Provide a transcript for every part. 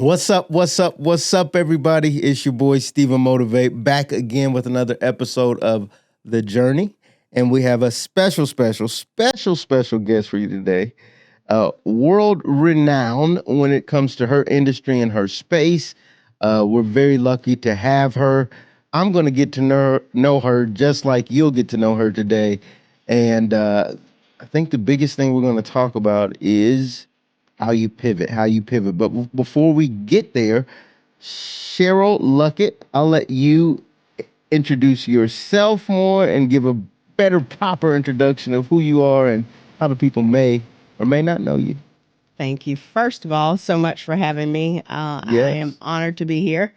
What's up? What's up? What's up, everybody? It's your boy StephenMotivate back again with another episode of The Journey, and we have a special guest for you today. World renowned when it comes to her industry and her space. We're very lucky to have her. I'm going to get to know her just like you'll get to know her today, and I think the biggest thing we're going to talk about is how you pivot. But before we get there, Cheryl Luckett, I'll let you introduce yourself more and give a better, proper introduction of who you are and how the people may or may not know you. Thank you, first of all, so much for having me. I am honored to be here.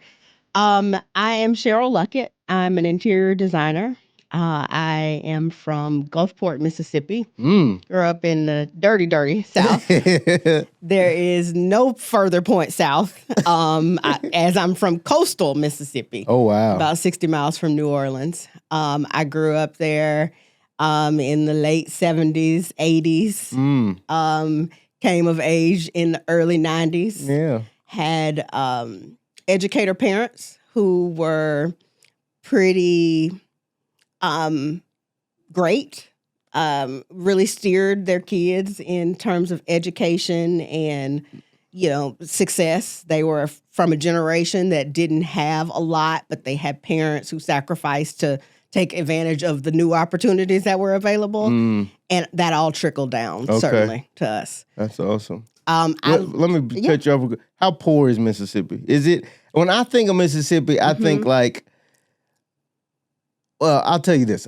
I am Cheryl Luckett. I'm an interior designer. I am from Gulfport, Mississippi. Grew up in the dirty South. There is no further point south, as I'm from coastal Mississippi. Oh, wow. About 60 miles from New Orleans. I grew up there in the late 70s, 80s. Came of age in the early 90s. Yeah. Had educator parents who were pretty great, really steered their kids in terms of education and, success. They were from a generation that didn't have a lot, but they had parents who sacrificed to take advantage of the new opportunities that were available. And that all trickled down, certainly, to us. That's awesome. Let me cut you off. How poor is Mississippi? Is it, when I think of Mississippi, I think I'll tell you this.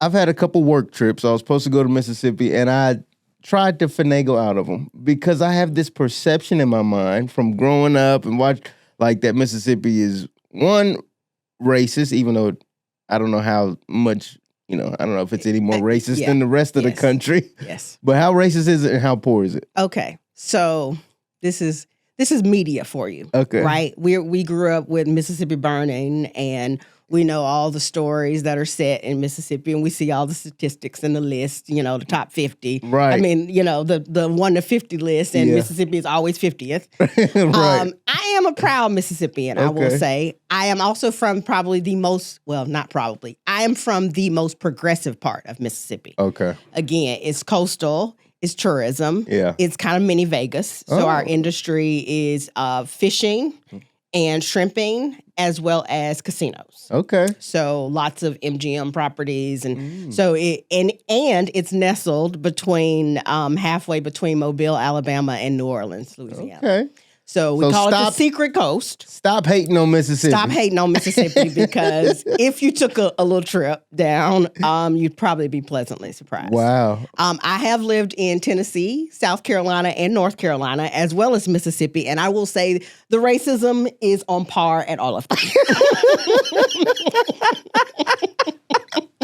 I've had a couple work trips. I was supposed to go to Mississippi, and I tried to finagle out of them because I have this perception in my mind from growing up and watch like that Mississippi is, one, racist, even though I don't know how much, I don't know if it's any more racist than the rest of the country. Yes. But how racist is it and how poor is it? Okay. So this is media for you. Okay. Right? We grew up with Mississippi burning, and we know all the stories that are set in Mississippi, and we see all the statistics in the list, the top 50. Right. I mean, the 1 to 50 list, and Mississippi is always 50th. Right. I am a proud Mississippian, I will say. I am also from I am from the most progressive part of Mississippi. Okay. Again, it's coastal. It's tourism. Yeah. It's kind of mini Vegas. So our industry is fishing and shrimping, as well as casinos. Okay. So lots of MGM properties, and so it's nestled between halfway between Mobile, Alabama, and New Orleans, Louisiana. Okay. So we call it the Secret Coast. Stop hating on Mississippi. Stop hating on Mississippi, because if you took a little trip down, you'd probably be pleasantly surprised. Wow. I have lived in Tennessee, South Carolina, and North Carolina, as well as Mississippi, and I will say the racism is on par at all of them.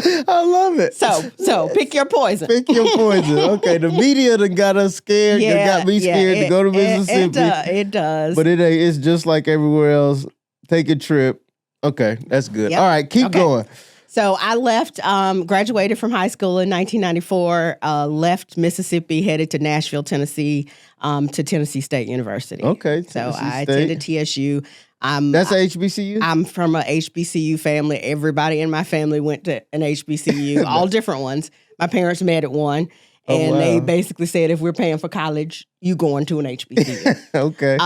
I love it. So pick your poison. Pick your poison. Okay, the media done got us scared. Got me scared to go to Mississippi. It does. But it's just like everywhere else. Take a trip. Okay, that's good. Yep. All right, keep going. So I left, graduated from high school in 1994, left Mississippi, headed to Nashville, Tennessee, to Tennessee State University. Okay, so Tennessee I State. attended TSU. That's a HBCU? I'm from a HBCU family. Everybody in my family went to an HBCU, all different ones. My parents met at one. And they basically said, if we're paying for college, you going to an HBCU. Okay.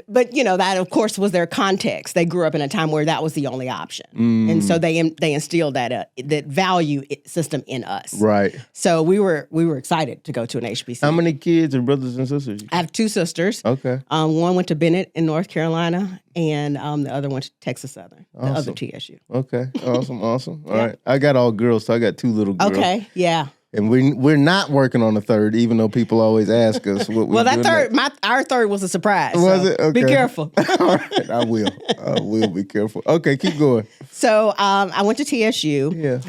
But that of course was their context. They grew up in a time where that was the only option, and so they instilled that value system in us. Right. So we were excited to go to an HBCU. How many kids and brothers and sisters? I have two sisters. Okay. One went to Bennett in North Carolina, and the other went to Texas Southern, the other TSU. Okay. Awesome. All right. I got all girls, so I got two little girls. Okay. Yeah. And we're not working on a third, even though people always ask us what we're doing. Our third was a surprise. Was it? Okay. Be careful. All right, I will be careful. Okay, keep going. So I went to TSU. Yeah.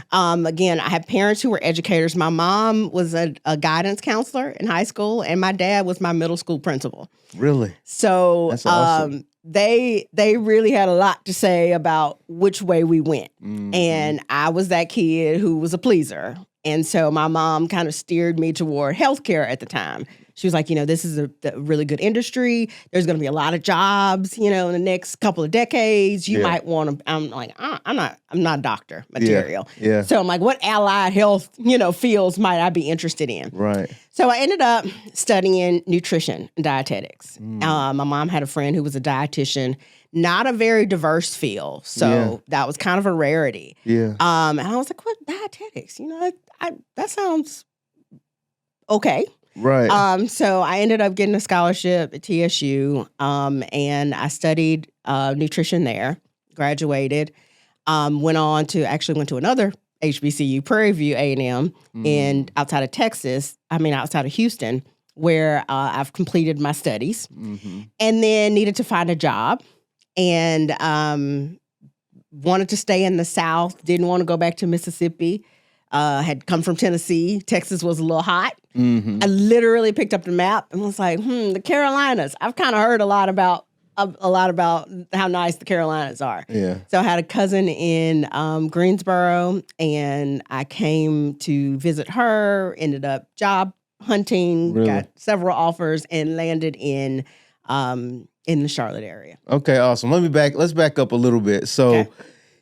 Again, I had parents who were educators. My mom was a guidance counselor in high school, and my dad was my middle school principal. Really? So that's awesome. They really had a lot to say about which way we went. Mm-hmm. And I was that kid who was a pleaser. And so my mom kind of steered me toward healthcare at the time. She was like, this is a really good industry. There's going to be a lot of jobs, in the next couple of decades. You might want to. I'm like, I'm not doctor material. Yeah. So I'm like, what allied health, fields might I be interested in? Right. So I ended up studying nutrition and dietetics. My mom had a friend who was a dietitian. Not a very diverse field, so that was kind of a rarity. Yeah. And I was like, what, dietetics? That sounds okay. Right. So I ended up getting a scholarship at TSU, and I studied nutrition there, graduated, went to another HBCU, Prairie View A&M, outside of Houston, where I've completed my studies, and then needed to find a job. And wanted to stay in the South, didn't want to go back to Mississippi, had come from Tennessee. Texas was a little hot. I literally picked up the map and was like, the Carolinas. I've kind of heard a lot about how nice the Carolinas are. Yeah. So I had a cousin in Greensboro, and I came to visit her, ended up job hunting, got several offers, and landed in the Charlotte area. Okay, awesome. Let's back up a little bit. So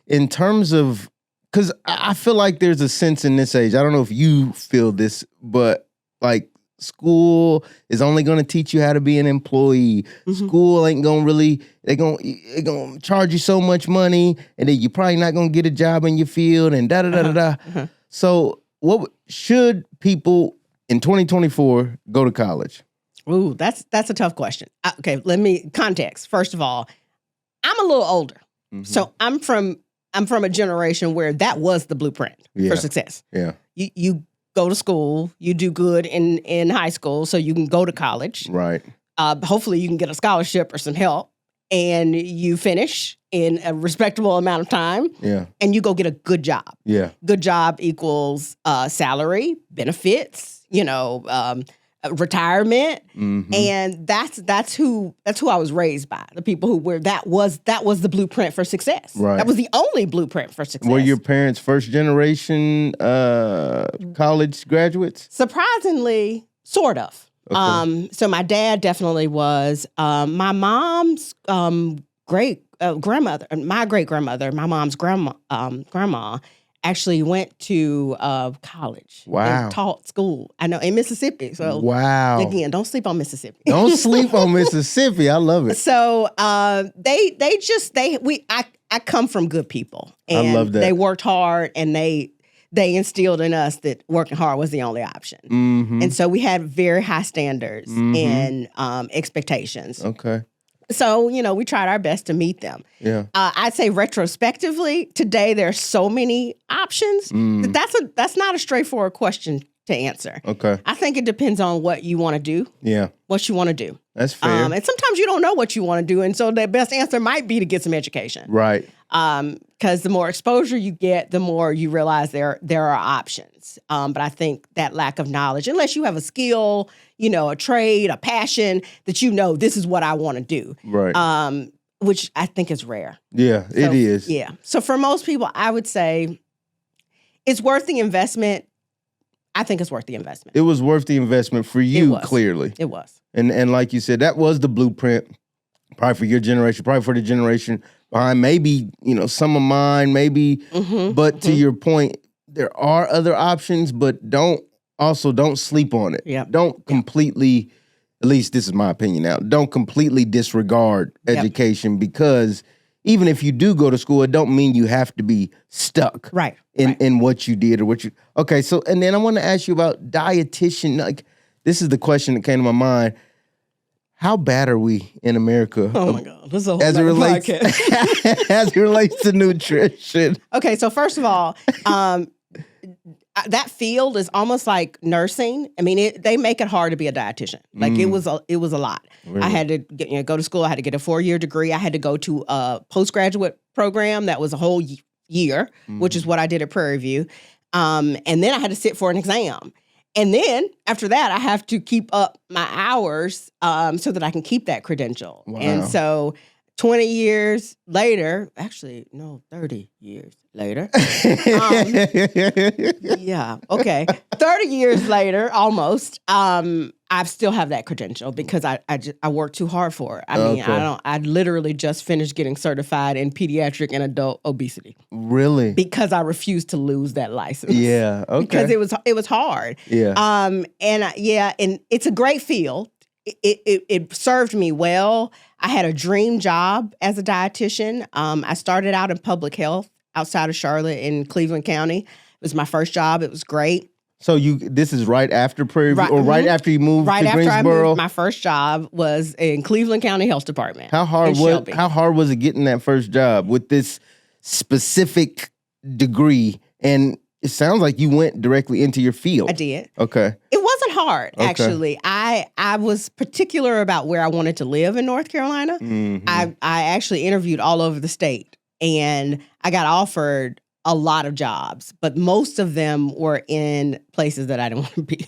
in terms of, because I feel like there's a sense in this age, I don't know if you feel this, but like school is only going to teach you how to be an employee. School ain't going to really, they're going to charge you so much money, and then you're probably not going to get a job in your field, and da-da-da-da-da. So what should people in 2024 go to college? Ooh, that's a tough question. Okay, context. First of all, I'm a little older. So I'm from a generation where that was the blueprint for success. Yeah. You go to school, you do good in high school so you can go to college. Right. Hopefully you can get a scholarship or some help, and you finish in a respectable amount of time. Yeah. And you go get a good job. Yeah. Good job equals salary, benefits, retirement, and that's who I was raised by. The people that was the blueprint for success. Right. That was the only blueprint for success. Were your parents first generation college graduates? Surprisingly, sort of. Okay. So my dad definitely was. My mom's great grandmother, my great grandmother, my mom's grandma. Actually went to college. Wow. And taught school. I know, in Mississippi. So again, don't sleep on Mississippi. Don't sleep on Mississippi. I love it. So I come from good people. And I love that. They worked hard, and they instilled in us that working hard was the only option. And so we had very high standards and expectations. Okay. So, we tried our best to meet them. Yeah. I'd say retrospectively, today there's so many options. That's not a straightforward question to answer. Okay. I think it depends on what you want to do. Yeah. What you want to do. That's fair. And sometimes you don't know what you want to do. And so the best answer might be to get some education. Right. Because the more exposure you get, the more you realize there are options. But I think that lack of knowledge, unless you have a skill, a trade, a passion, that this is what I want to do. Right. Which I think is rare. Yeah, it is. Yeah. So for most people, I would say it's worth the investment. I think it's worth the investment. It was worth the investment for you, clearly. It was. And like you said, that was the blueprint, probably for your generation, probably for the generation behind, maybe, some of mine, maybe. But to your point, there are other options, but don't sleep on it. Yep. Don't completely, at least this is my opinion now, don't completely disregard education, because even if you do go to school, it don't mean you have to be stuck in what you did or what you. Okay, so, and then I want to ask you about dietitian. Like, this is the question that came to my mind. How bad are we in America? Oh my God, this is a whole as it relates as it relates to nutrition? Okay, so first of all, that field is almost like nursing. I mean, they make it hard to be a dietitian. Like it was a lot. Really? I had to go to school. I had to get a 4-year degree. I had to go to a postgraduate program that was a whole year, which is what I did at Prairie View. And then I had to sit for an exam. And then after that, I have to keep up my hours so that I can keep that credential. Wow. And so 20 years later, actually, no, 30 years later. Yeah, okay. 30 years later, almost, I still have that credential because I worked too hard for it. I mean, I literally just finished getting certified in pediatric and adult obesity. Really? Because I refused to lose that license. Yeah, okay. Because it was hard. Yeah. And it's a great field. It served me well. I had a dream job as a dietitian. I started out in public health outside of Charlotte in Cleveland County. It was my first job. It was great. So this is right after Prairie View, right after you moved to Greensboro? Right after I moved, my first job was in Cleveland County Health Department. How hard was it getting that first job with this specific degree? And it sounds like you went directly into your field. I did. Okay. It wasn't hard, actually. I was particular about where I wanted to live in North Carolina. Mm-hmm. I actually interviewed all over the state, and I got offered a lot of jobs, but most of them were in places that I didn't want to be.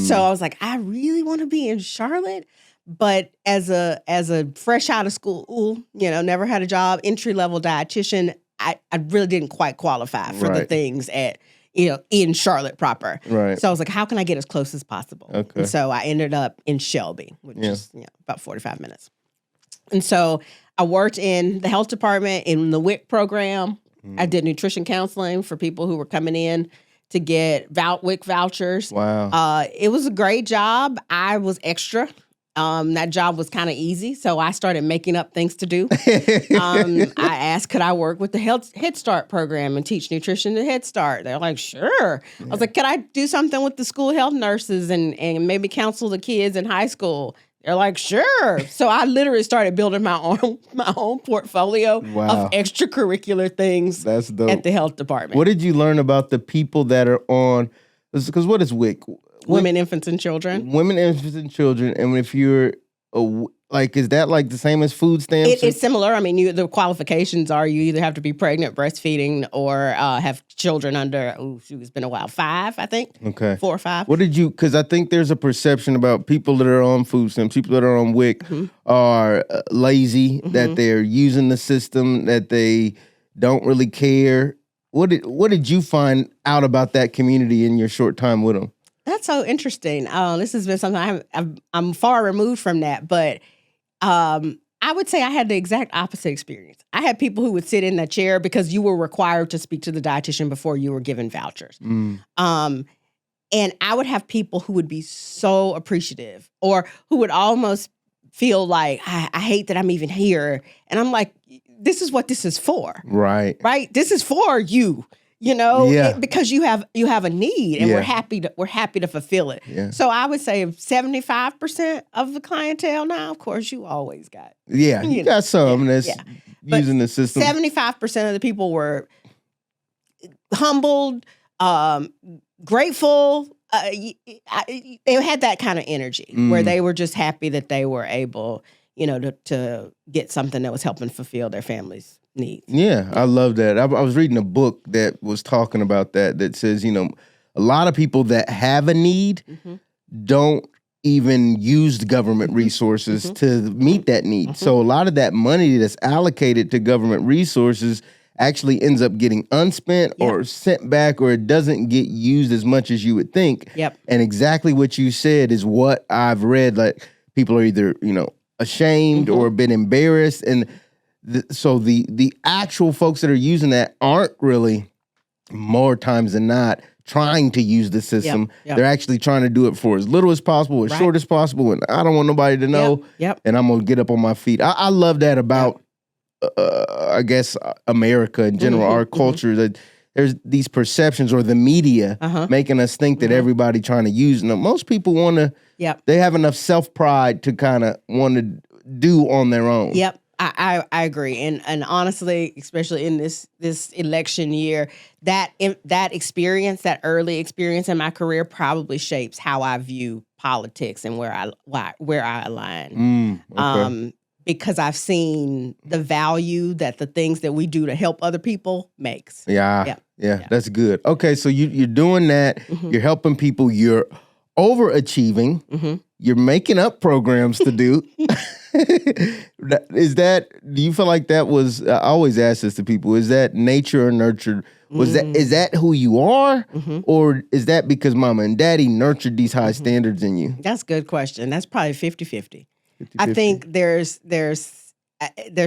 So I was like, I really want to be in Charlotte. But as a fresh out of school, never had a job, entry-level dietitian, I really didn't quite qualify for the things in Charlotte proper. Right. So I was like, how can I get as close as possible? Okay. And so I ended up in Shelby, which is about 45 minutes. And so I worked in the health department in the WIC program. I did nutrition counseling for people who were coming in to get WIC vouchers. Wow. It was a great job. I was extra. That job was kind of easy, so I started making up things to do. I asked, could I work with the Head Start program and teach nutrition to Head Start? They're like, sure. Yeah. I was like, could I do something with the school health nurses and maybe counsel the kids in high school? They're like, sure. So I literally started building my own portfolio of extracurricular things. That's dope. At the health department. What did you learn about the people that are on? Because what is WIC? Women, infants, and children. Women, infants, and children. And if you're is that like the same as food stamps? It's similar. I mean, the qualifications are you either have to be pregnant, breastfeeding, or have children under, it's been a while, 5, I think. Okay. 4 or 5. Because I think there's a perception about people that are on food stamps, people that are on WIC are lazy, that they're using the system, that they don't really care. What did you find out about that community in your short time with them? That's so interesting. This has been something I'm far removed from that, but I would say I had the exact opposite experience. I had people who would sit in that chair because you were required to speak to the dietitian before you were given vouchers. And I would have people who would be so appreciative or who would almost feel like, I hate that I'm even here. And I'm like, this is what this is for. Right. Right? This is for you. Because you have a need, and we're happy to fulfill it. Yeah. So I would say 75% of the clientele now. Of course, you always got you got some that's using the system. 75% of the people were humbled, grateful. They had that kind of energy where they were just happy that they were able, to get something that was helping fulfill their families' needs. Yeah, I love that. I was reading a book that was talking about that says, a lot of people that have a need don't even use the government resources to meet that need. So a lot of that money that's allocated to government resources actually ends up getting unspent or sent back, or it doesn't get used as much as you would think. Yep. And exactly what you said is what I've read. Like, people are either, ashamed or been embarrassed. And so the actual folks that are using that aren't really, more times than not, trying to use the system. Yep. They're actually trying to do it for as little as possible, as short as possible. And I don't want nobody to know. Yep. And I'm going to get up on my feet. I love that about, I guess, America in general, our culture, that there's these perceptions, or the media making us think that everybody trying to use them. Most people want to, they have enough self-pride to kind of want to do on their own. Yep. I agree. And honestly, especially in this election year, that experience, that early experience in my career probably shapes how I view politics and where I align. Okay. Because I've seen the value that the things that we do to help other people makes. Yeah, that's good. Okay, so you're doing that. You're helping people. You're overachieving. You're making up programs to do. Do you feel like that was, I always ask this to people, is that nature or nurture? Is that who you are? Mm-hmm. Or is that because mama and daddy nurtured these high standards in you? That's a good question. That's probably 50-50. 50-50. I think there's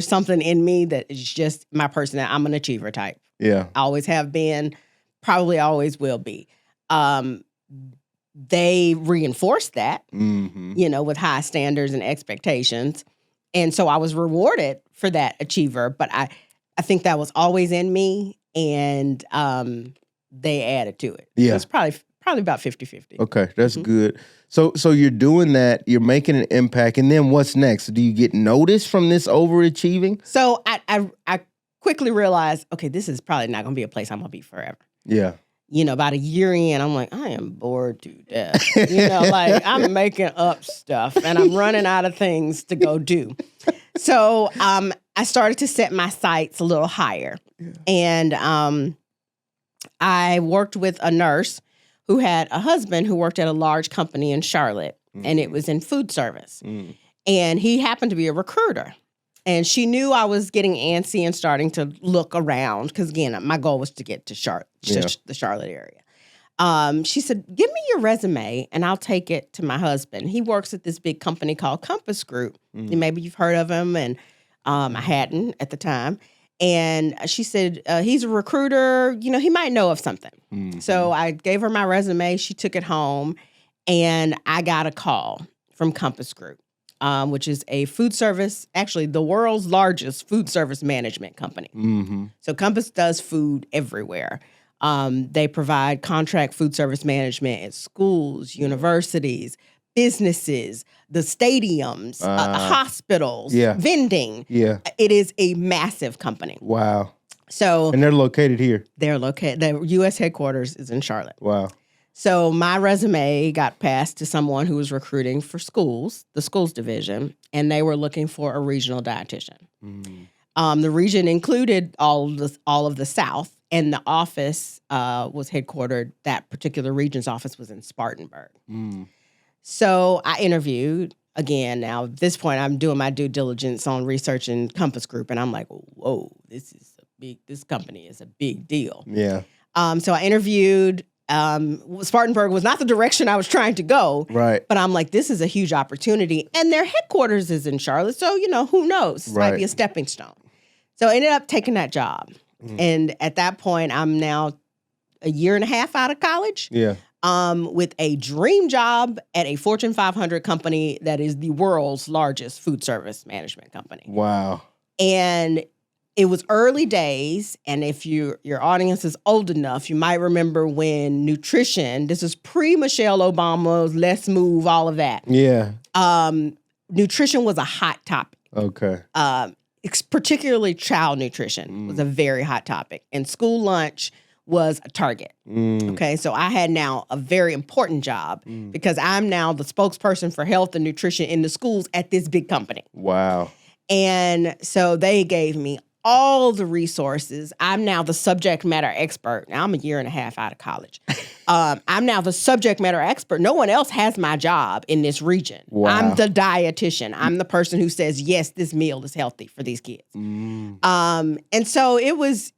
something in me that is just my personality. I'm an achiever type. Yeah. I always have been, probably always will be. They reinforced that, with high standards and expectations. And so I was rewarded for that achiever, but I think that was always in me, and they added to it. Yeah. So it's probably about 50-50. Okay, that's good. So you're doing that, you're making an impact, and then what's next? Do you get noticed from this overachieving? So I quickly realized, okay, this is probably not going to be a place I'm going to be forever. Yeah. About a year in, I'm like, I am bored to death. Like I'm making up stuff and I'm running out of things to go do. So I started to set my sights a little higher. Yeah. And I worked with a nurse who had a husband who worked at a large company in Charlotte, and it was in food service. And he happened to be a recruiter. And she knew I was getting antsy and starting to look around because, again, my goal was to get to the Charlotte area. She said, give me your resume and I'll take it to my husband. He works at this big company called Compass Group. Maybe you've heard of him, and I hadn't at the time. And she said, he's a recruiter. He might know of something. So I gave her my resume. She took it home, and I got a call from Compass Group. Which is a food service, actually the world's largest food service management company. So Compass does food everywhere. They provide contract food service management at schools, universities, businesses, the stadiums, hospitals, vending. Yeah. It is a massive company. Wow. So, and they're located here. The U.S. headquarters is in Charlotte. Wow. So my resume got passed to someone who was recruiting for schools, the schools division, and they were looking for a regional dietitian. The region included all of the South, and the office was headquartered. That particular region's office was in Spartanburg. So I interviewed. Again, now at this point, I'm doing my due diligence on researching Compass Group, and I'm like, whoa, this company is a big deal. Yeah. So I interviewed. Spartanburg was not the direction I was trying to go. Right. But I'm like, this is a huge opportunity. And their headquarters is in Charlotte. So, who knows? This might be a stepping stone. So I ended up taking that job. And at that point, I'm now a year and a half out of college. Yeah. With a dream job at a Fortune 500 company that is the world's largest food service management company. Wow. And it was early days, and if your audience is old enough, you might remember when nutrition, this is pre-Michelle Obama's Let's Move, all of that. Yeah. Nutrition was a hot topic. Okay. Particularly child nutrition was a very hot topic, and school lunch was a target. Okay, so I had now a very important job because I'm now the spokesperson for health and nutrition in the schools at this big company. Wow. And so they gave me all the resources. I'm now the subject matter expert. Now I'm a year and a half out of college. I'm now the subject matter expert. No one else has my job in this region. Wow. I'm the dietitian. I'm the person who says, yes, this meal is healthy for these kids. And so it was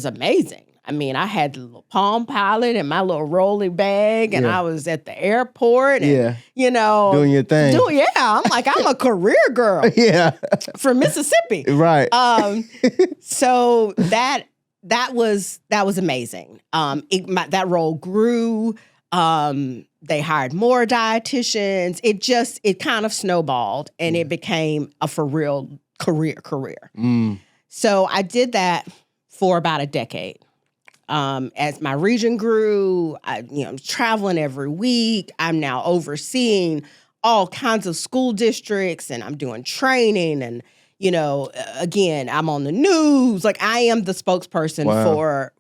amazing. I mean, I had the little Palm Pilot and my little rolling bag, and I was at the airport and, doing your thing. I'm like, I'm a career girl. From Mississippi. Right. So that was amazing. That role grew. They hired more dietitians. It kind of snowballed, and it became a for real career. So I did that for about a decade. As my region grew, I'm traveling every week. I'm now overseeing all kinds of school districts, and I'm doing training. And, again, I'm on the news. Like, I am the spokesperson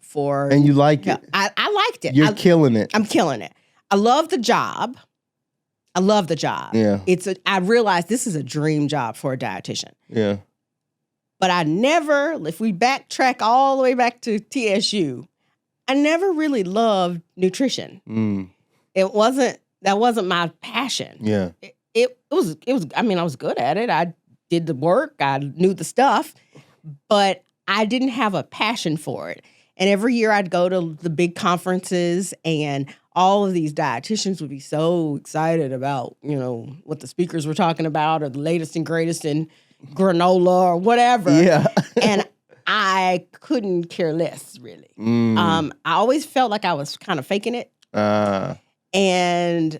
for. And you like it. I liked it. You're killing it. I'm killing it. I love the job. Yeah. I realized this is a dream job for a dietitian. Yeah. But if we backtrack all the way back to TSU, I never really loved nutrition. That wasn't my passion. Yeah. It was, I mean, I was good at it. I did the work. I knew the stuff, but I didn't have a passion for it. And every year I'd go to the big conferences, and all of these dietitians would be so excited about, what the speakers were talking about, or the latest and greatest in granola or whatever. Yeah. And I couldn't care less, really. I always felt like I was kind of faking it. And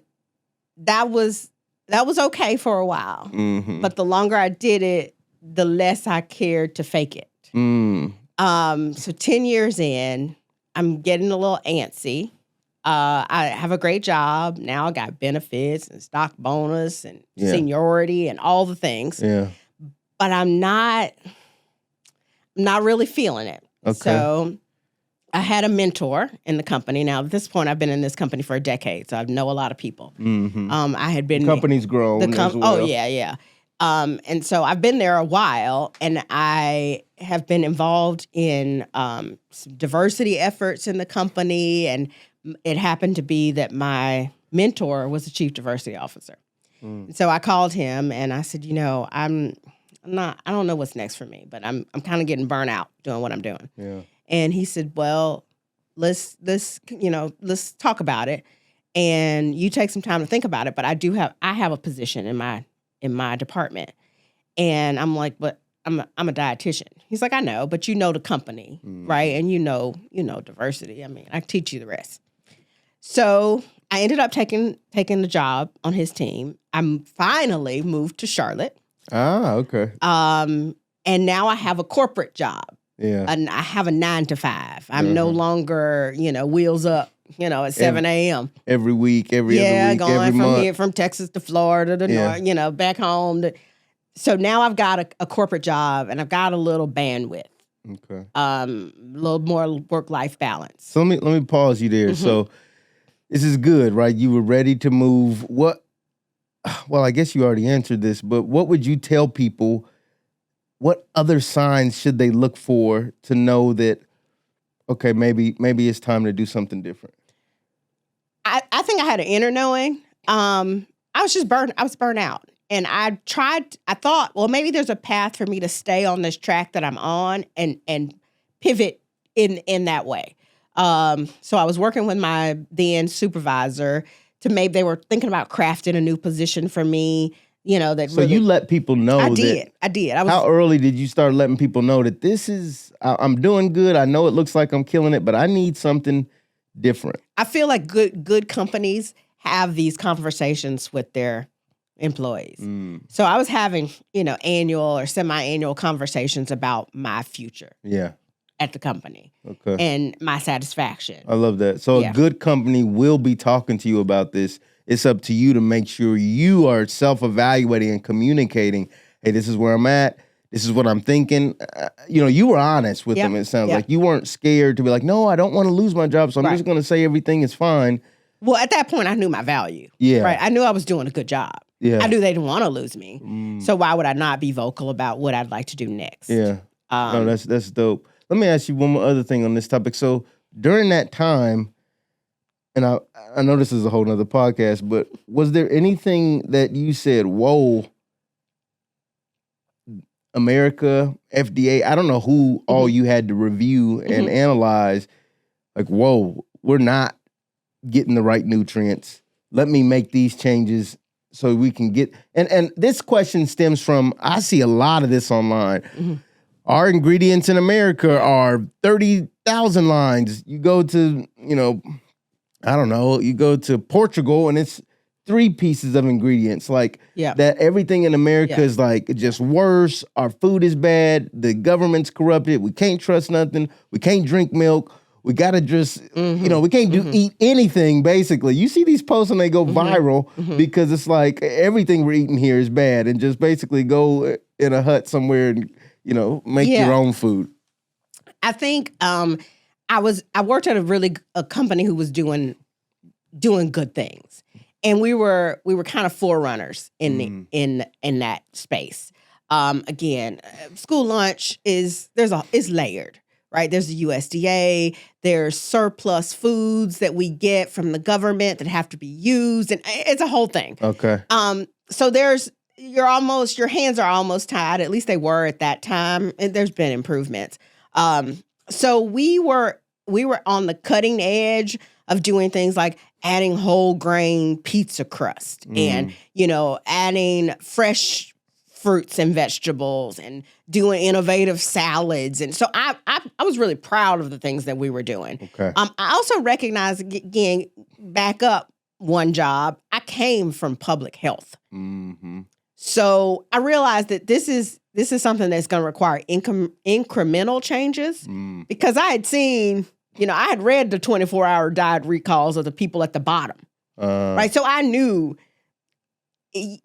that was okay for a while. But the longer I did it, the less I cared to fake it. So 10 years in, I'm getting a little antsy. I have a great job. Now I got benefits and stock bonus and seniority and all the things. Yeah. But I'm not really feeling it. Okay. So I had a mentor in the company. Now, at this point, I've been in this company for a decade, so I know a lot of people. I had been... The company's grown as well. Oh, yeah. And so I've been there a while, and I have been involved in some diversity efforts in the company, and it happened to be that my mentor was the chief diversity officer. So I called him, and I said, I don't know what's next for me, but I'm kind of getting burnt out doing what I'm doing. Yeah. And he said, well, let's talk about it, and you take some time to think about it. But I have a position in my department. And I'm like, but I'm a dietitian. He's like, I know, but you know the company, right? And you know diversity. I mean, I teach you the rest. So I ended up taking the job on his team. I'm finally moved to Charlotte. Ah, okay. And now I have a corporate job. Yeah. And I have a 9 to 5. I'm no longer, wheels up, at 7 a.m. Every week, every other week, going every from month. here, from Texas to Florida to North, back home. So now I've got a corporate job, and I've got a little bandwidth. Okay. A little more work-life balance. So let me pause you there. So this is good, right? You were ready to move. Well, I guess you already answered this, but what would you tell people? What other signs should they look for to know that, okay, maybe it's time to do something different? I think I had an inner knowing. I was burnt out. And I thought, well, maybe there's a path for me to stay on this track that I'm on and pivot in that way. So I was working with my then supervisor maybe they were thinking about crafting a new position for me. So you let people know. I did. How early did you start letting people know that I'm doing good? I know it looks like I'm killing it, but I need something different. I feel like good companies have these conversations with their employees. So I was having, annual or semi-annual conversations about my future. Yeah. At the company. Okay. And my satisfaction. I love that. So a good company will be talking to you about this. It's up to you to make sure you are self-evaluating and communicating, hey, this is where I'm at. This is what I'm thinking. You were honest with them. It sounds like you weren't scared to be like, no, I don't want to lose my job, so I'm just going to say everything is fine. Well, at that point, I knew my value. Yeah. Right. I knew I was doing a good job. Yeah. I knew they didn't want to lose me. So why would I not be vocal about what I'd like to do next? Yeah. No, that's dope. Let me ask you one more other thing on this topic. So during that time, and I know this is a whole nother podcast, but was there anything that you said, whoa, America, FDA, I don't know who all you had to review and analyze, like, whoa, we're not getting the right nutrients. Let me make these changes so we can get, and this question stems from, I see a lot of this online. Our ingredients in America are 30,000 lines. You go to, I don't know, you go to Portugal and it's 3 pieces of ingredients. Like that everything in America is like just worse. Our food is bad. The government's corrupted. We can't trust nothing. We can't drink milk. We got to just, we can't eat anything, basically. You see these posts and they go viral because it's like everything we're eating here is bad, and just basically go in a hut somewhere and, make your own food. I think I worked at a company who was doing good things, and we were kind of forerunners in that space. Again, school lunch is layered, right? There's the USDA, there's surplus foods that we get from the government that have to be used, and it's a whole thing. Okay. So there's your hands are almost tied. At least they were at that time. And there's been improvements. So we were on the cutting edge of doing things like adding whole grain pizza crust and, adding fresh fruits and vegetables and doing innovative salads. And so I was really proud of the things that we were doing. Okay. I also recognize, again, back up one job, I came from public health. Mm-hmm. So I realized that this is something that's going to require incremental changes because I had seen, I had read the 24-hour diet recalls of the people at the bottom, right? So I knew you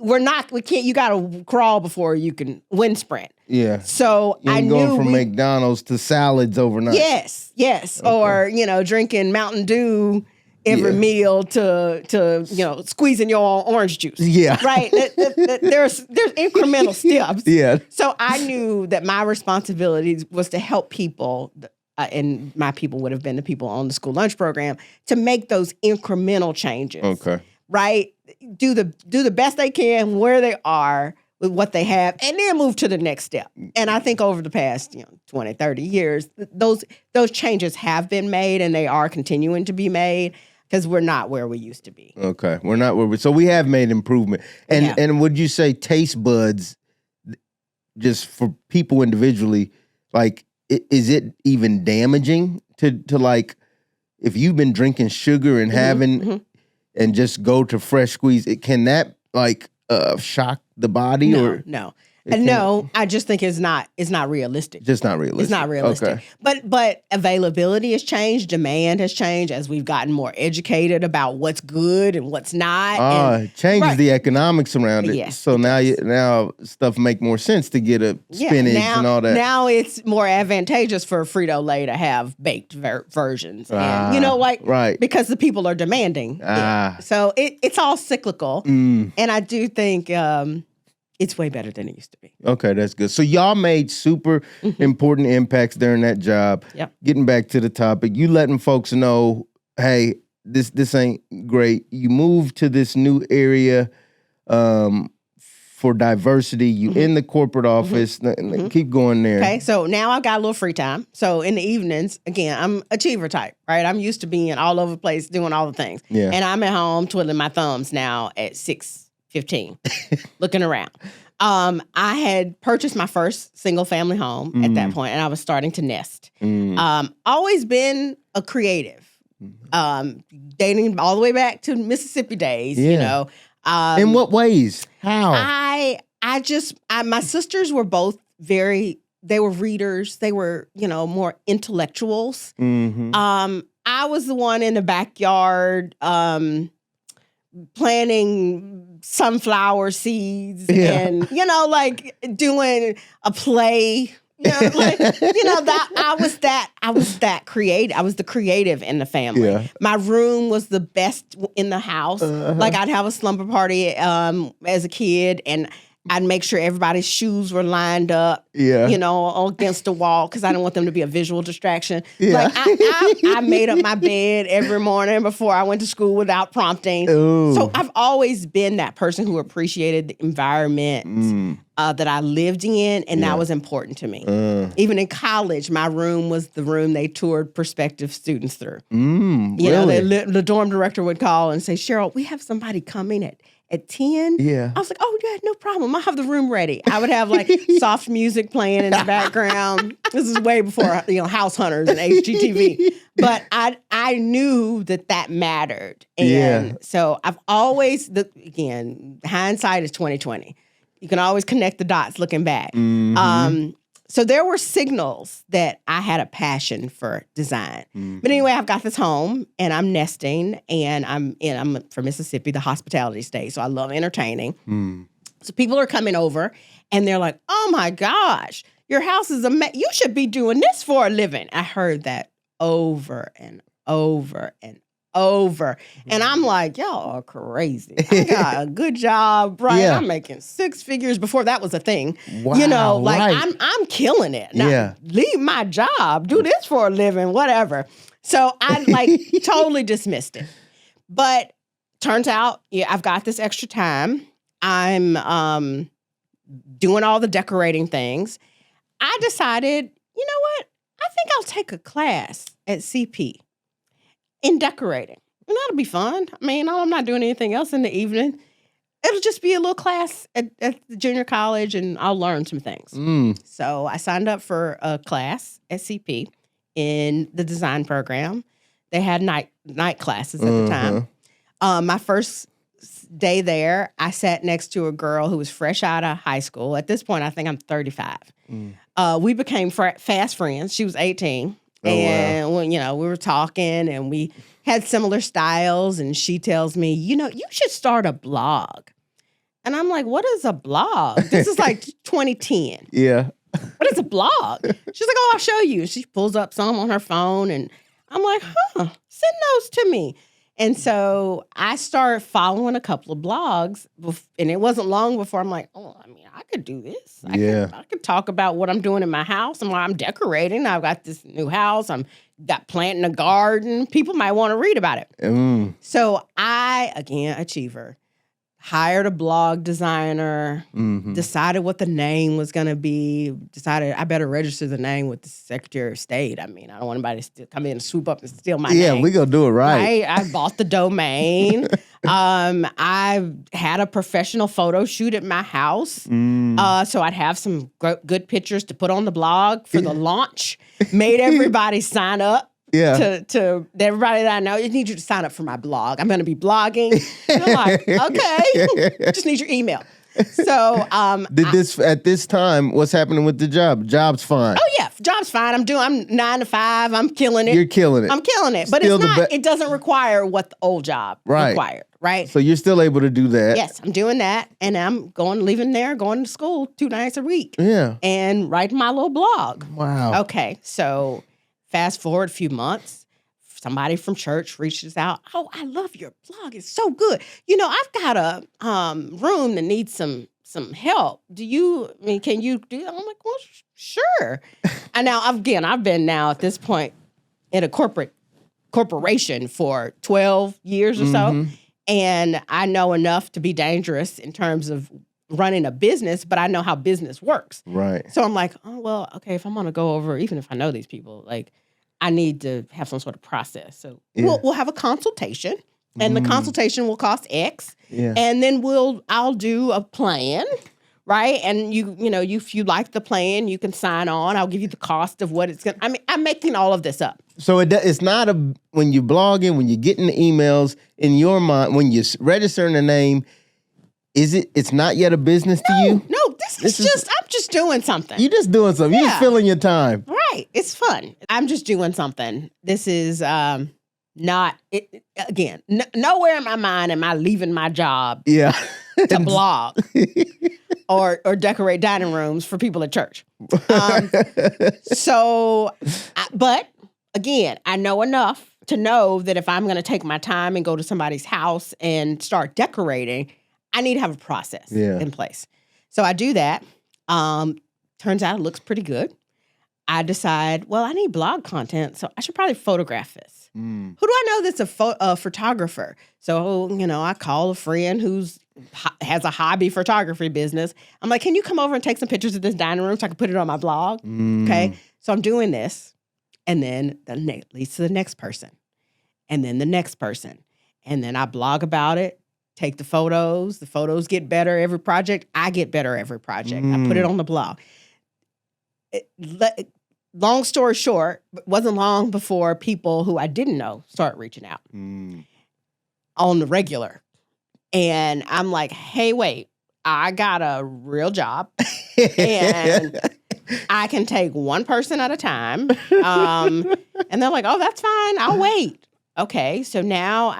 got to crawl before you can wind sprint. Yeah. So I knew going from McDonald's to salads overnight. Yes. Okay. Or, drinking Mountain Dew every meal to squeezing your own orange juice. Yeah. Right? There's incremental steps. Yeah. So I knew that my responsibility was to help people, and my people would have been the people on the school lunch program, to make those incremental changes. Okay. Right? Do the best they can where they are with what they have, and then move to the next step. And I think over the past 20, 30 years, those changes have been made, and they are continuing to be made because we're not where we used to be. Okay, we're not where so we have made improvement. And would you say taste buds, just for people individually, like is it even damaging to like if you've been drinking sugar and having and just go to fresh squeeze, can that like shock the body? No. No, I just think it's not realistic. Just not realistic. It's not realistic. Okay. But availability has changed, demand has changed as we've gotten more educated about what's good and what's not. It changes the economics around it. Yes, so now stuff make more sense to get a spinach and all that. Now it's more advantageous for Frito-Lay to have baked versions. And, because the people are demanding. So it's all cyclical. And I do think it's way better than it used to be. Okay, that's good. So y'all made super important impacts during that job. Yep. Getting back to the topic, you letting folks know, hey, this ain't great. You moved to this new area for diversity. You in the corporate office. Keep going there. Okay, so now I've got a little free time. So in the evenings, again, I'm achiever type, right? I'm used to being all over the place, doing all the things. Yeah. And I'm at home twiddling my thumbs now at 6:15, looking around. I had purchased my first single family home at that point, and I was starting to nest. Always been a creative, dating all the way back to Mississippi days, In what ways? How? My sisters were both they were readers. They were, more intellectuals. I was the one in the backyard, planting sunflower seeds and, like doing a play, I was that creative. I was the creative in the family. Yeah. My room was the best in the house. Like I'd have a slumber party, as a kid, and I'd make sure everybody's shoes were lined up, against the wall because I didn't want them to be a visual distraction. Yeah. Like I made up my bed every morning before I went to school without prompting. Ooh. So I've always been that person who appreciated the environment that I lived in, and that was important to me. Even in college, my room was the room they toured prospective students through. Really? The dorm director would call and say, "Cheryl, we have somebody coming at 10. Yeah. I was like, "Oh, yeah, no problem. I'll have the room ready." I would have like soft music playing in the background. This is way before, House Hunters and HGTV. But I knew that mattered. And so I've always, again, hindsight is 20/20. You can always connect the dots looking back. So there were signals that I had a passion for design. But anyway, I've got this home and I'm nesting, and I'm from Mississippi, the hospitality state. So I love entertaining. So people are coming over and they're like, "Oh my gosh, your house is amazing. You should be doing this for a living." I heard that over and over and over. And I'm like, y'all are crazy. I got a good job, right? Yeah. I'm making 6 figures before that was a thing. Wow, I'm killing it. Now, leave my job, do this for a living, whatever. So I totally dismissed it. But turns out, I've got this extra time. I'm doing all the decorating things. I decided, you know what? I think I'll take a class at CP in decorating. And that'll be fun. I mean, I'm not doing anything else in the evening. It'll just be a little class at the junior college, and I'll learn some things. So I signed up for a class at CP in the design program. They had night classes at the time. My first day there, I sat next to a girl who was fresh out of high school. At this point, I think I'm 35. We became fast friends. She was 18. And, we were talking and we had similar styles. And she tells me, you should start a blog. And I'm like, what is a blog? This is like 2010. Yeah. What is a blog? She's like, oh, I'll show you. She pulls up some on her phone. And I'm like, send those to me. And so I started following a couple of blogs, and it wasn't long before I'm like, I could do this. I could talk about what I'm doing in my house and why I'm decorating. I've got this new house. I'm got planting a garden. People might want to read about it. So I, again, achiever, hired a blog designer, decided what the name was going to be, decided I better register the name with the Secretary of State. I mean, I don't want anybody to come in and swoop up and steal my name. Yeah, we going to do it right. I bought the domain. I had a professional photo shoot at my house. So I'd have some good pictures to put on the blog for the launch. Made everybody sign up. Yeah. To everybody that I know, I need you to sign up for my blog. I'm going to be blogging. And I'm like, okay, just need your email. So, at this time, what's happening with the job? Job's fine. Oh yeah, job's fine. I'm 9 to 5. I'm killing it. You're killing it. I'm killing it. But Still it's not. It doesn't require what the old job required. Right. So you're still able to do that. Yes, I'm doing that, and I'm leaving there, going to school 2 nights a week. Yeah. And writing my little blog. Wow. Okay, so. Fast forward a few months, somebody from church reaches out. Oh, I love your blog. It's so good. I've got a room that needs some help. Can you do that? I'm like, well, sure. And now, again, I've been now at this point in a corporation for 12 years or so. And I know enough to be dangerous in terms of running a business, but I know how business works. Right. So I'm like, oh, well, okay, if I'm going to go over, even if I know these people, like, I need to have some sort of process. So we'll have a consultation, and the consultation will cost X. Yeah. And then I'll do a plan, right? And if you like the plan, you can sign on. I'll give you the cost of what it's going to, I'm making all of this up. So it's not when you're blogging, when you're getting the emails, in your mind, when you're registering the name, it's not yet a business to you? No, I'm just doing something. You're just doing something. You're just filling your time. Right. It's fun. I'm just doing something. This is not, nowhere in my mind am I leaving my job to blog or decorate dining rooms for people at church. But again, I know enough to know that if I'm going to take my time and go to somebody's house and start decorating, I need to have a process in place. So I do that. Turns out it looks pretty good. I decide, well, I need blog content, so I should probably photograph this. Who do I know that's a photographer? So, I call a friend has a hobby photography business. I'm like, can you come over and take some pictures of this dining room so I can put it on my blog? Okay. So I'm doing this. And then leads to the next person. And then the next person. And then I blog about it. Take the photos get better every project. I get better every project. I put it on the blog. Long story short, it wasn't long before people who I didn't know start reaching out on the regular. And I'm like, hey, wait, I got a real job and I can take one person at a time. And they're like, oh, that's fine. I'll wait. Okay, so now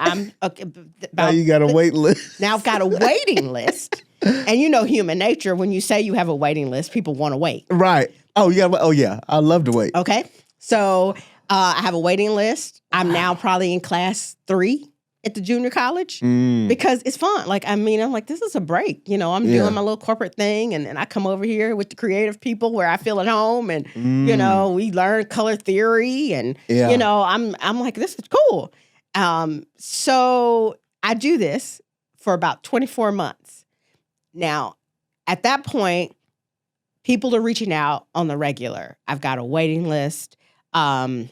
now you got a wait list. Now I've got a waiting list. And human nature, when you say you have a waiting list, people want to wait. Right. Oh, yeah. Oh, yeah. I love to wait. Okay. So I have a waiting list. I'm now probably in class 3 at the junior college because it's fun. Like, I'm like, this is a break. I'm doing my little corporate thing. And then I come over here with the creative people where I feel at home. And, we learn color theory. And, I'm like, this is cool. So I do this for about 24 months. Now, at that point, people are reaching out on the regular. I've got a waiting list. I'm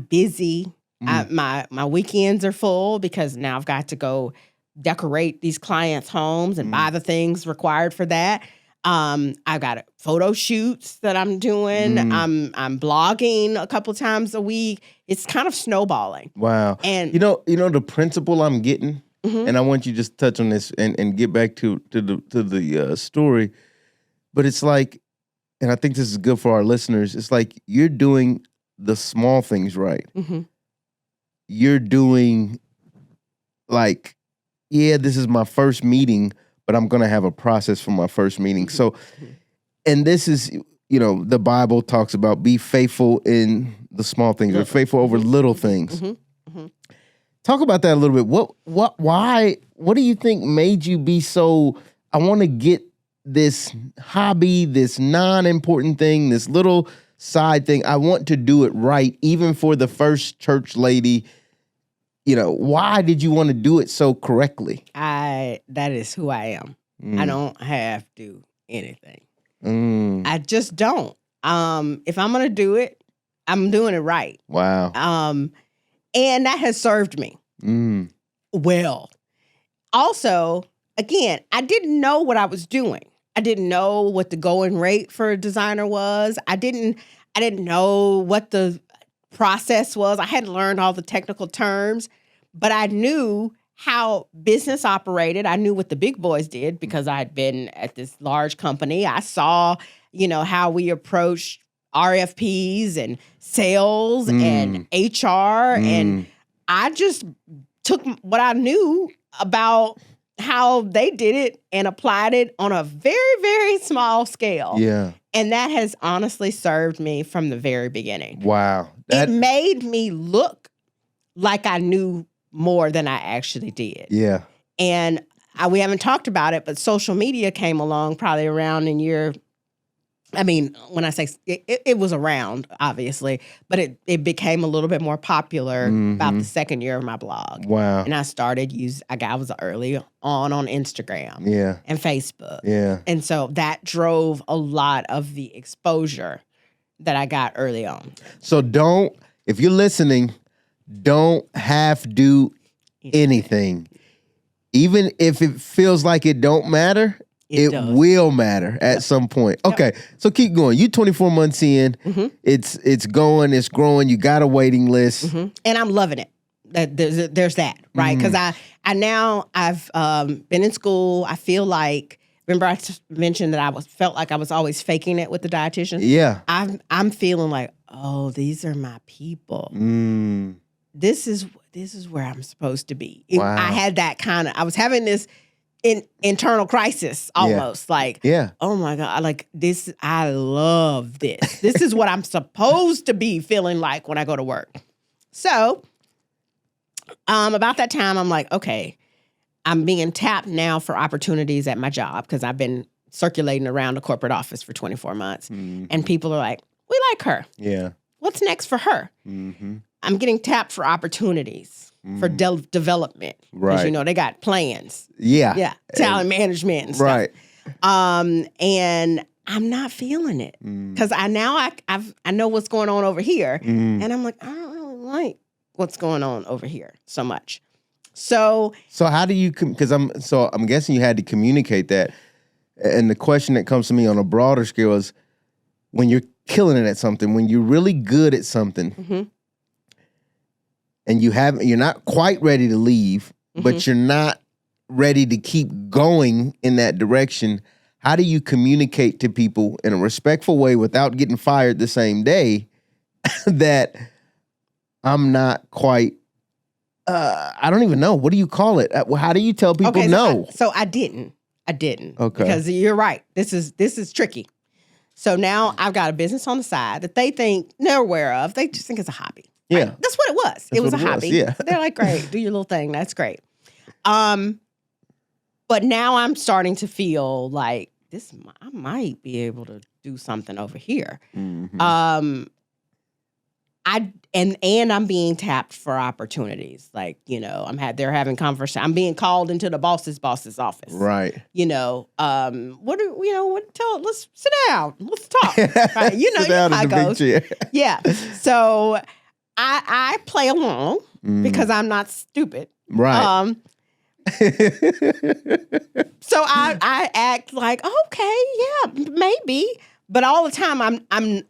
busy. My weekends are full because now I've got to go decorate these clients' homes and buy the things required for that. I've got photo shoots that I'm doing. I'm blogging a couple times a week. It's kind of snowballing. Wow. And you know the principle I'm getting, and I want you to just touch on this and get back to the story. But it's like, and I think this is good for our listeners. It's like you're doing the small things right. You're doing like, yeah, this is my first meeting, but I'm going to have a process for my first meeting. So, and this is, the Bible talks about be faithful in the small things, or faithful over little things. Talk about that a little bit. What do you think made you be so, I want to get this hobby, this non-important thing, this little side thing, I want to do it right, even for the first church lady. Why did you want to do it so correctly? That is who I am. I don't have to do anything. I just don't. If I'm going to do it, I'm doing it right. Wow. And that has served me well. Also, again, I didn't know what I was doing. I didn't know what the going rate for a designer was. I didn't know what the process was. I hadn't learned all the technical terms, but I knew how business operated. I knew what the big boys did because I had been at this large company. I saw, how we approached RFPs and sales and HR. And I just took what I knew about how they did it and applied it on a very, very small scale. Yeah. And that has honestly served me from the very beginning. Wow. It made me look like I knew more than I actually did. Yeah. And we haven't talked about it, but social media came along probably around in year. I mean, when I say it was around, obviously, but it became a little bit more popular about the second year of my blog. Wow. And I started I was early on Instagram and Facebook. Yeah. And so that drove a lot of the exposure that I got early on. So if you're listening, don't have to do anything. Even if it feels like it don't matter, it will matter at some point. Okay, so keep going. You 24 months in, it's going, it's growing. You got a waiting list, and I'm loving it. There's that, right? Because I've been in school. I feel like, remember I mentioned that felt like I was always faking it with the dietitian. Yeah, I'm feeling like, oh, these are my people. This is where I'm supposed to be. Wow. I had that I was having this internal crisis almost. Like, oh my God, like this, I love this. This is what I'm supposed to be feeling like when I go to work. So about that time, I'm like, okay, I'm being tapped now for opportunities at my job because I've been circulating around the corporate office for 24 months. And people are like, we like her. Yeah. What's next for her? I'm getting tapped for opportunities for development. Right. Because, they got plans. Yeah. Yeah. Talent management and stuff. Right. And I'm not feeling it. Because I know what's going on over here. And I'm like, I don't really like what's going on over here so much. So how do you, because I'm guessing you had to communicate that. And the question that comes to me on a broader scale is, when you're killing it at something, when you're really good at something, and you're not quite ready to leave, but you're not ready to keep going in that direction, how do you communicate to people in a respectful way without getting fired the same day that I'm not quite, I don't even know. What do you call it? How do you tell people no? So I didn't. Okay. Because you're right. This is tricky. So now I've got a business on the side that they think they're aware of. They just think it's a hobby. Yeah. Right? That's what it was. It was a hobby. Yeah. They're like, great, do your little thing. That's great. But now I'm starting to feel like I might be able to do something over here. and I'm being tapped for opportunities. Like, they're having conversation. I'm being called into the boss's office. Right. Let's sit down. Let's talk. Right? Sit down in the big chair. Yeah. So I play along because I'm not stupid. Right. So I act like, okay, yeah, maybe. But all the time I'm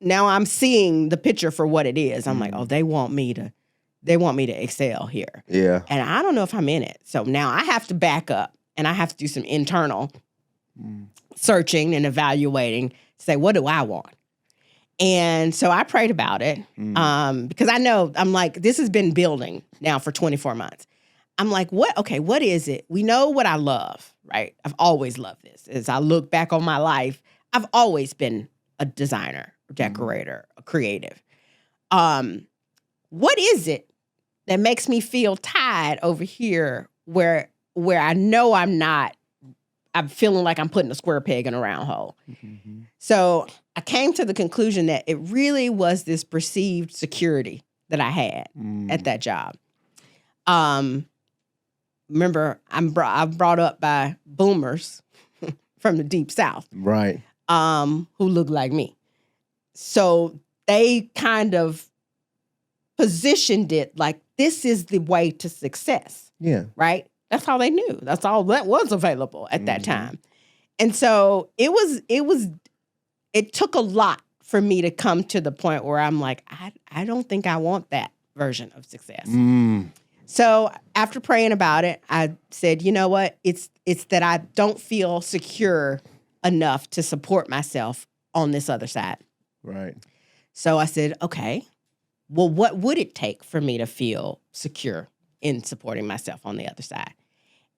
now I'm seeing the picture for what it is. I'm like, oh, they want me to excel here. Yeah. And I don't know if I'm in it. So now I have to back up and I have to do some internal searching and evaluating to say, what do I want? And so I prayed about it because I know, I'm like, this has been building now for 24 months. I'm like, what is it? We know what I love, right? I've always loved this. As I look back on my life, I've always been a designer, a decorator, a creative. What is it that makes me feel tied over here where I know I'm feeling like I'm putting a square peg in a round hole. Mm-hmm. So I came to the conclusion that it really was this perceived security that I had at that job. Remember, I'm brought up by boomers from the deep South. Right. Who look like me. So they kind of positioned it like this is the way to success. Yeah. Right? That's all they knew. That's all that was available at that time. And so it took a lot for me to come to the point where I'm like, I don't think I want that version of success. So after praying about it, I said, you know what? It's that I don't feel secure enough to support myself on this other side. Right. So I said, okay, well, what would it take for me to feel secure in supporting myself on the other side?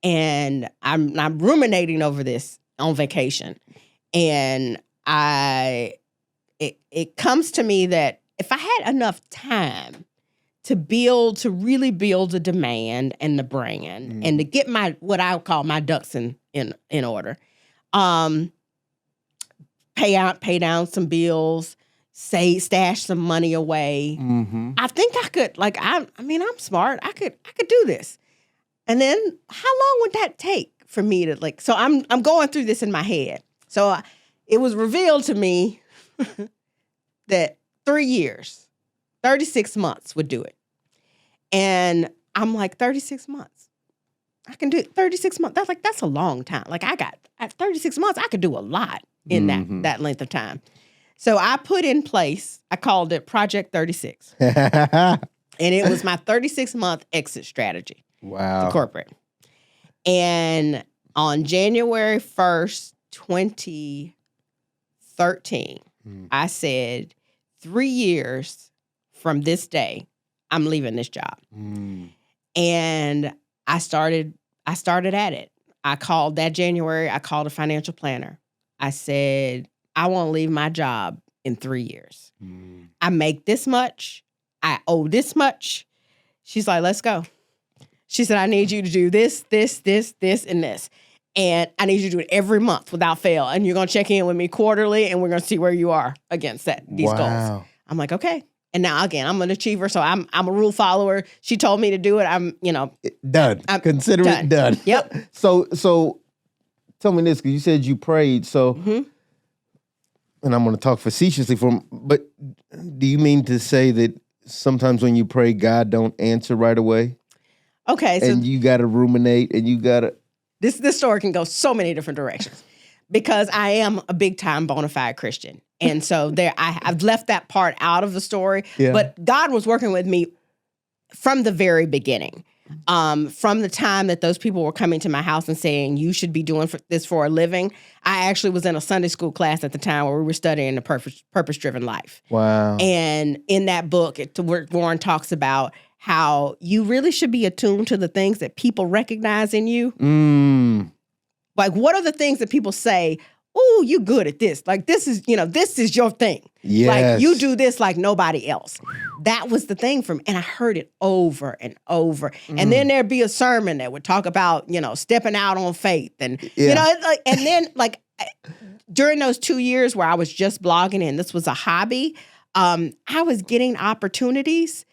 And I'm ruminating over this on vacation. And it comes to me that if I had enough time to really build a demand and the brand and to get what I would call my ducks in order, pay down some bills, stash some money away. I think I could, I'm smart. I could do this. And then how long would that take for me to so I'm going through this in my head. So it was revealed to me that 3 years, 36 months would do it. And I'm like, 36 months. I can do 36 months. That's a long time. At 36 months, I could do a lot in that length of time. So I put in place, I called it Project 36. And it was my 36-month exit strategy. Wow. To corporate. And on January 1st, 2013, I said, 3 years from this day, I'm leaving this job. And I started at it. I called a financial planner. I said, I want to leave my job in 3 years. I make this much. I owe this much. She's like, let's go. She said, I need you to do this, this, this, this, and this. And I need you to do it every month without fail. And you're going to check in with me quarterly, and we're going to see where you are against these goals. I'm like, okay. And now, again, I'm an achiever, so I'm a rule follower. She told me to do it. I'm, done. Consider it done. Yep. So tell me this, because you said you prayed. So, and I'm going to talk facetiously but do you mean to say that sometimes when you pray, God don't answer right away? Okay. And you got to ruminate, and you got to... This story can go so many different directions because I am a big-time bona fide Christian. And so I've left that part out of the story. Yeah. But God was working with me from the very beginning. From the time that those people were coming to my house and saying, you should be doing this for a living. I actually was in a Sunday school class at the time where we were studying the purpose-driven life. Wow. And in that book, Warren talks about how you really should be attuned to the things that people recognize in you. Like, what are the things that people say, oh, you're good at this. This is your thing. Yes. You do this like nobody else. That was the thing for me. And I heard it over and over. And then there'd be a sermon that would talk about, stepping out on faith. And, and then during those 2 years where I was just blogging and this was a hobby, I was getting opportunities.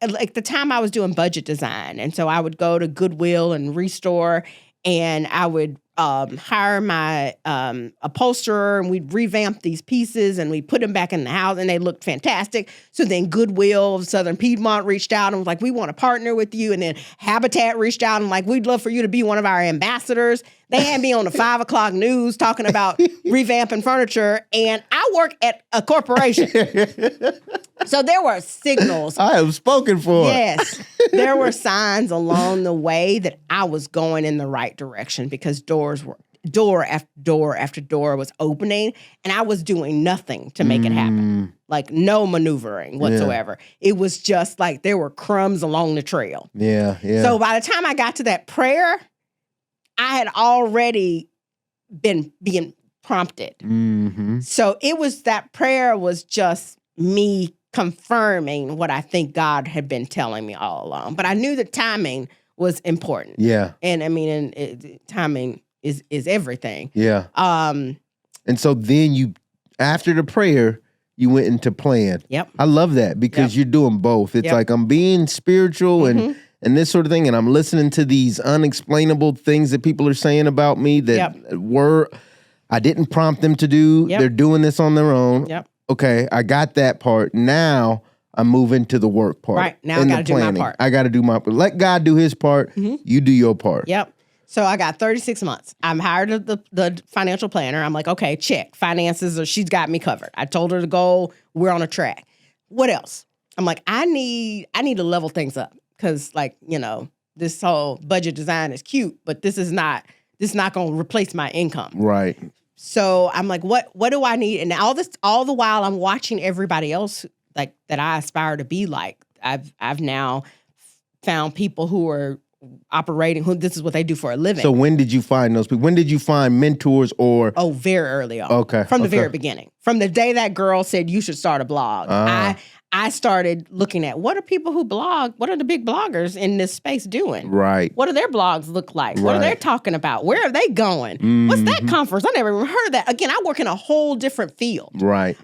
Like the time I was doing budget design. And so I would go to Goodwill and Restore, and I would hire my upholsterer, and we'd revamp these pieces and we'd put them back in the house, and they looked fantastic. So then Goodwill of Southern Piedmont reached out and was like, we want to partner with you. And then Habitat reached out and like, we'd love for you to be one of our ambassadors. They had me on the 5 o'clock news talking about revamping furniture, and I work at a corporation. So there were signals. I have spoken for. Yes. There were signs along the way that I was going in the right direction, because door after door after door was opening, and I was doing nothing to make it happen. Like no maneuvering whatsoever. Yeah. It was just like there were crumbs along the trail. Yeah, yeah. So by the time I got to that prayer, I had already been being prompted. Mm-hmm. So that prayer was just me confirming what I think God had been telling me all along. But I knew that timing was important. Yeah. And I mean, timing is everything. Yeah. And so then after the prayer, you went into plan. Yep. I love that, because you're doing both. It's like I'm being spiritual and this sort of thing, and I'm listening to these unexplainable things that people are saying about me that I didn't prompt them to do. Yep. They're doing this on their own. Yep. Okay, I got that part. Now I'm moving to the work part. Right, now I got to do my part. I got to do my part. Let God do his part. Mm-hmm. You do your part. Yep. So I got 36 months. I'm hired the financial planner. I'm like, okay, check. Finances, she's got me covered. I told her the goal. We're on a track. What else? I'm like, I need to level things up, because this whole budget design is cute, but this is not going to replace my income. Right. So I'm like, what do I need? And all the while I'm watching everybody else like that I aspire to be like. I've now found people who are operating, who this is what they do for a living. So when did you find those people? When did you find mentors or? Oh, very early on. Okay. From the very beginning. From the day that girl said you should start a blog. I started looking at what are people who blog, what are the big bloggers in this space doing? Right. What do their blogs look like? Right. What are they talking about? Where are they going? Mm-hmm. What's that conference? I never even heard of that. Again, I work in a whole different field. Right.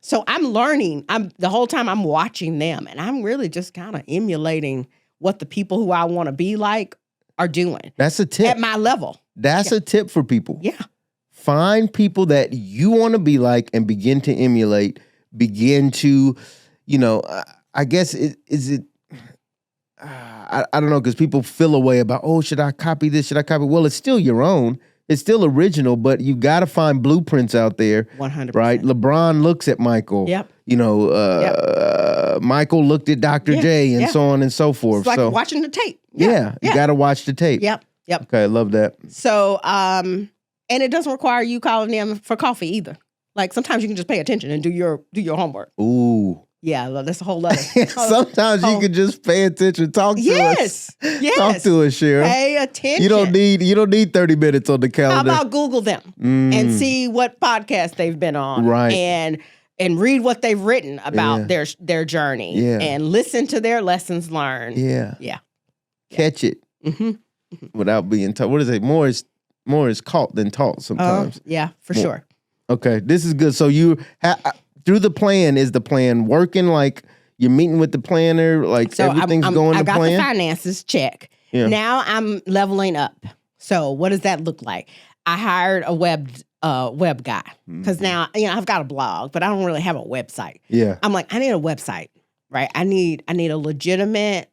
So I'm learning. The whole time I'm watching them, and I'm really just kind of emulating what the people who I want to be like are doing. That's a tip. At my level. That's a tip for people. Yeah. Find people that you want to be like and begin to emulate. Begin to, I guess, I don't know, because people feel a way about, oh, should I copy this? Should I copy? Well, it's still your own. It's still original, but you got to find blueprints out there. 100%. Right? LeBron looks at Michael. Yep. Michael looked at Dr. J and so on and so forth. It's like watching the tape. Yeah. You got to watch the tape. Yep. Okay, I love that. So, and it doesn't require you calling them for coffee either. Like sometimes you can just pay attention and do your homework. Ooh. Yeah, that's a whole other. Sometimes you can just pay attention. Talk to us. Yes. Talk to us, Cheryl. Pay attention. You don't need 30 minutes on the calendar. How about Google them and see what podcast they've been on, right? And read what they've written about their journey, and listen to their lessons learned. Yeah. Catch it without being taught. What is it? More is caught than taught sometimes. Yeah, for sure. Okay, this is good. So you through the plan, is the plan working? Like you're meeting with the planner, like so everything's going to plan? I got the finances check. Yeah. Now I'm leveling up. So what does that look like? I hired a web guy, because now I've got a blog, but I don't really have a website. Yeah, I'm like, I need a website, right? I need a legitimate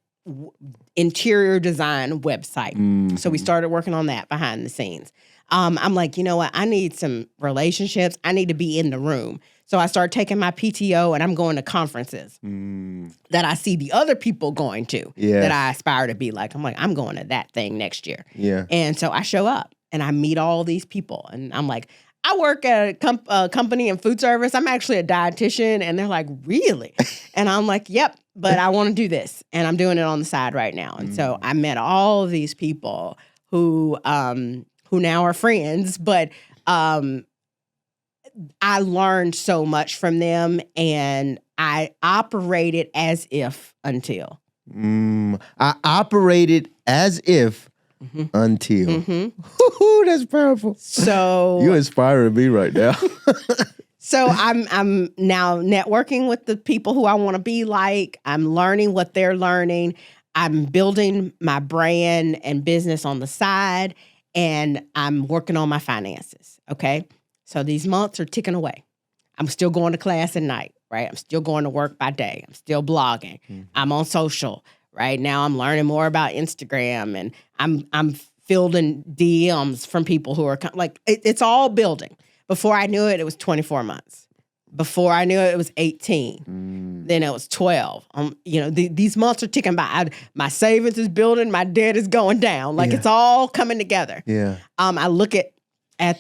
interior design website. So we started working on that behind the scenes. I'm like, you know what? I need some relationships. I need to be in the room. So I started taking my PTO, and I'm going to conferences that I see the other people going to that I aspire to be like. I'm like, I'm going to that thing next year. Yeah. And so I show up and I meet all these people, and I'm like, I work at a company in food service. I'm actually a dietitian. And they're like, really? And I'm like, yep, but I want to do this. And I'm doing it on the side right now. And so I met all of these people who now are friends, but I learned so much from them, and I operated as if until. I operated as if until. That's powerful. So you're inspiring me right now. So I'm now networking with the people who I want to be like. I'm learning what they're learning. I'm building my brand and business on the side, and I'm working on my finances. Okay. So these months are ticking away. I'm still going to class at night, right? I'm still going to work by day. I'm still blogging. Mm-hmm. I'm on social. Right now, I'm learning more about Instagram, and I'm fielding DMs from people who are like, it's all building. Before I knew it, it was 24 months. Before I knew it, it was 18. Then it was 12. These months are ticking by. My savings is building. My debt is going down. Like it's all coming together. Yeah. I look at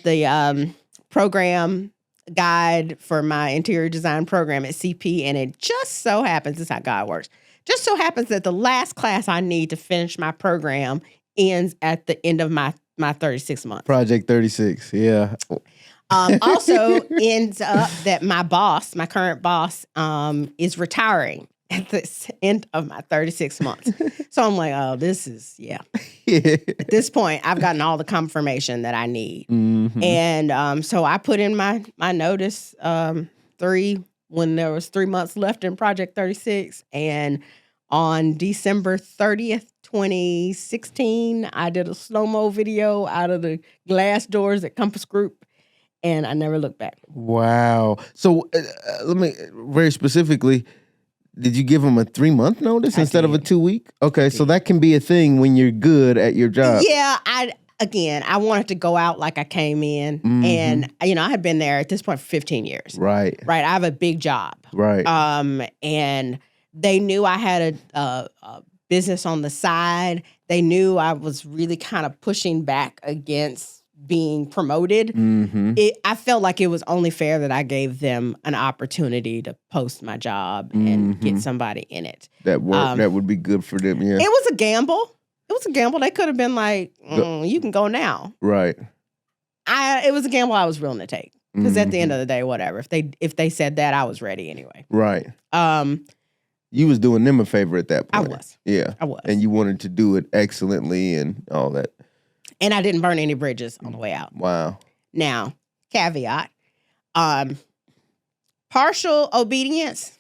the program guide for my interior design program at CP, and it just so happens, this is how God works. Just so happens that the last class I need to finish my program ends at the end of my 36 months. Project 36, yeah. Also ends up that my current boss, is retiring at the end of my 36 months. So I'm like, oh, this is, yeah. At this point, I've gotten all the confirmation that I need. Mm-hmm. And so I put in my notice when there was 3 months left in Project 36. And on December 30th, 2016, I did a slow-mo video out of the glass doors at Compass Group. And I never looked back. Wow. So let me, very specifically, did you give them a 3-month notice instead of a 2-week? Okay, so that can be a thing when you're good at your job. Yeah, I wanted to go out like I came in. Mm-hmm. And, I had been there at this point for 15 years. Right. Right. I have a big job. Right. And they knew I had a business on the side. They knew I was really kind of pushing back against being promoted. Mm-hmm. I felt like it was only fair that I gave them an opportunity to post my job and get somebody in it. That would be good for them, yeah. It was a gamble. They could have been like, you can go now. Right. It was a gamble I was willing to take. Because at the end of the day, whatever. If they said that, I was ready anyway. Right. You was doing them a favor at that point. I was. Yeah. I was. And you wanted to do it excellently and all that. And I didn't burn any bridges on the way out. Wow. Now, caveat, partial obedience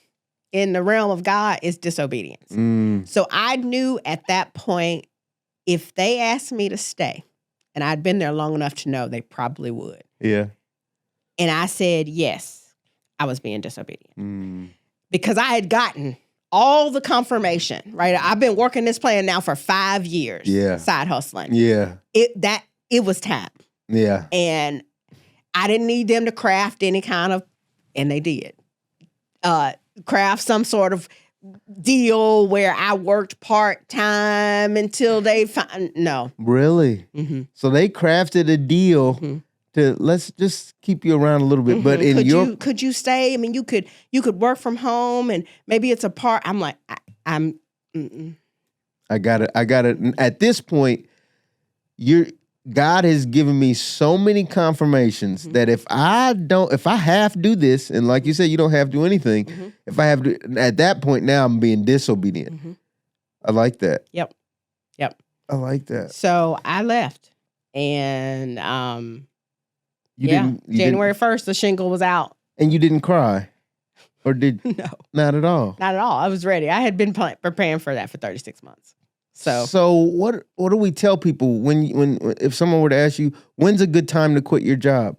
in the realm of God is disobedience. So I knew at that point, if they asked me to stay, and I'd been there long enough to know they probably would. Yeah. And I said, yes, I was being disobedient. Because I had gotten all the confirmation, right? I've been working this plan now for 5 years. Yeah. Side hustling. Yeah. It was time. Yeah. And I didn't need them to craft any kind of, and they did, craft some sort of deal where I worked part-time until they found, no. Really? Mm-hmm. So they crafted a deal to, let's just keep you around a little bit. But could you stay? I mean, you could work from home and maybe it's a part. I'm like, I got it. At this point, God has given me so many confirmations that if I have to do this, and like you said, you don't have to do anything. If I have to, at that point now, I'm being disobedient. I like that. Yep. I like that. So I left, and January 1st, the shingle was out. And you didn't cry? Or did? No. Not at all? Not at all. I was ready. I had been preparing for that for 36 months. So what do we tell people when if someone were to ask you, when's a good time to quit your job?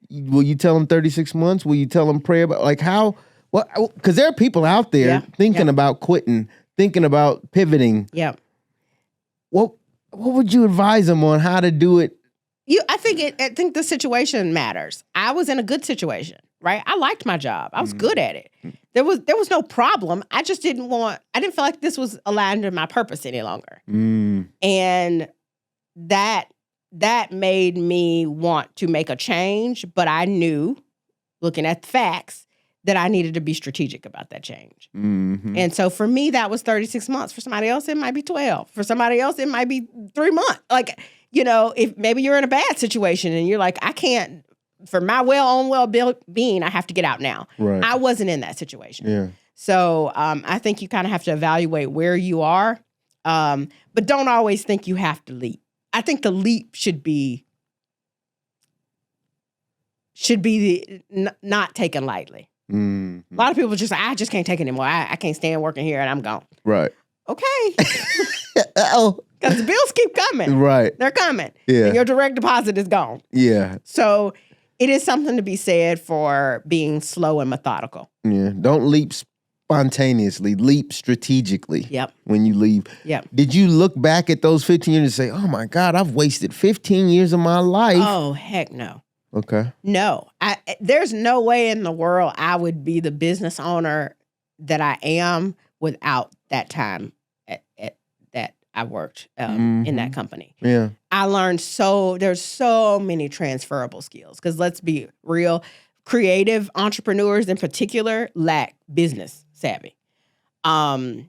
Will you tell them 36 months? Will you tell them pray about, like, how? Well, because there are people out there thinking about quitting, thinking about pivoting. Yeah. What would you advise them on how to do it? I think the situation matters. I was in a good situation, right? I liked my job. I was good at it. There was no problem. I just I didn't feel like this was aligned to my purpose any longer. And that made me want to make a change, but I knew, looking at the facts, that I needed to be strategic about that change. And so for me, that was 36 months. For somebody else, it might be 12. For somebody else, it might be 3 months. Like, if maybe you're in a bad situation and you're like, I can't, for my well-being, I have to get out now. Right. I wasn't in that situation. Yeah. So I think you kind of have to evaluate where you are, but don't always think you have to leap. I think the leap should be should be not taken lightly. A lot of people just I just can't take it anymore. I can't stand working here and I'm gone. Right. Okay. Uh-oh. Because the bills keep coming. Right. They're coming. Yeah. And your direct deposit is gone. Yeah. So it is something to be said for being slow and methodical. Yeah. Don't leap spontaneously. Leap strategically. Yep. When you leave. Yep. Did you look back at those 15 years and say, oh my God, I've wasted 15 years of my life? Oh, heck no. Okay. No. There's no way in the world I would be the business owner that I am without that time that I worked in that company. Yeah. I learned there's so many transferable skills because let's be real, creative entrepreneurs in particular lack business savvy. I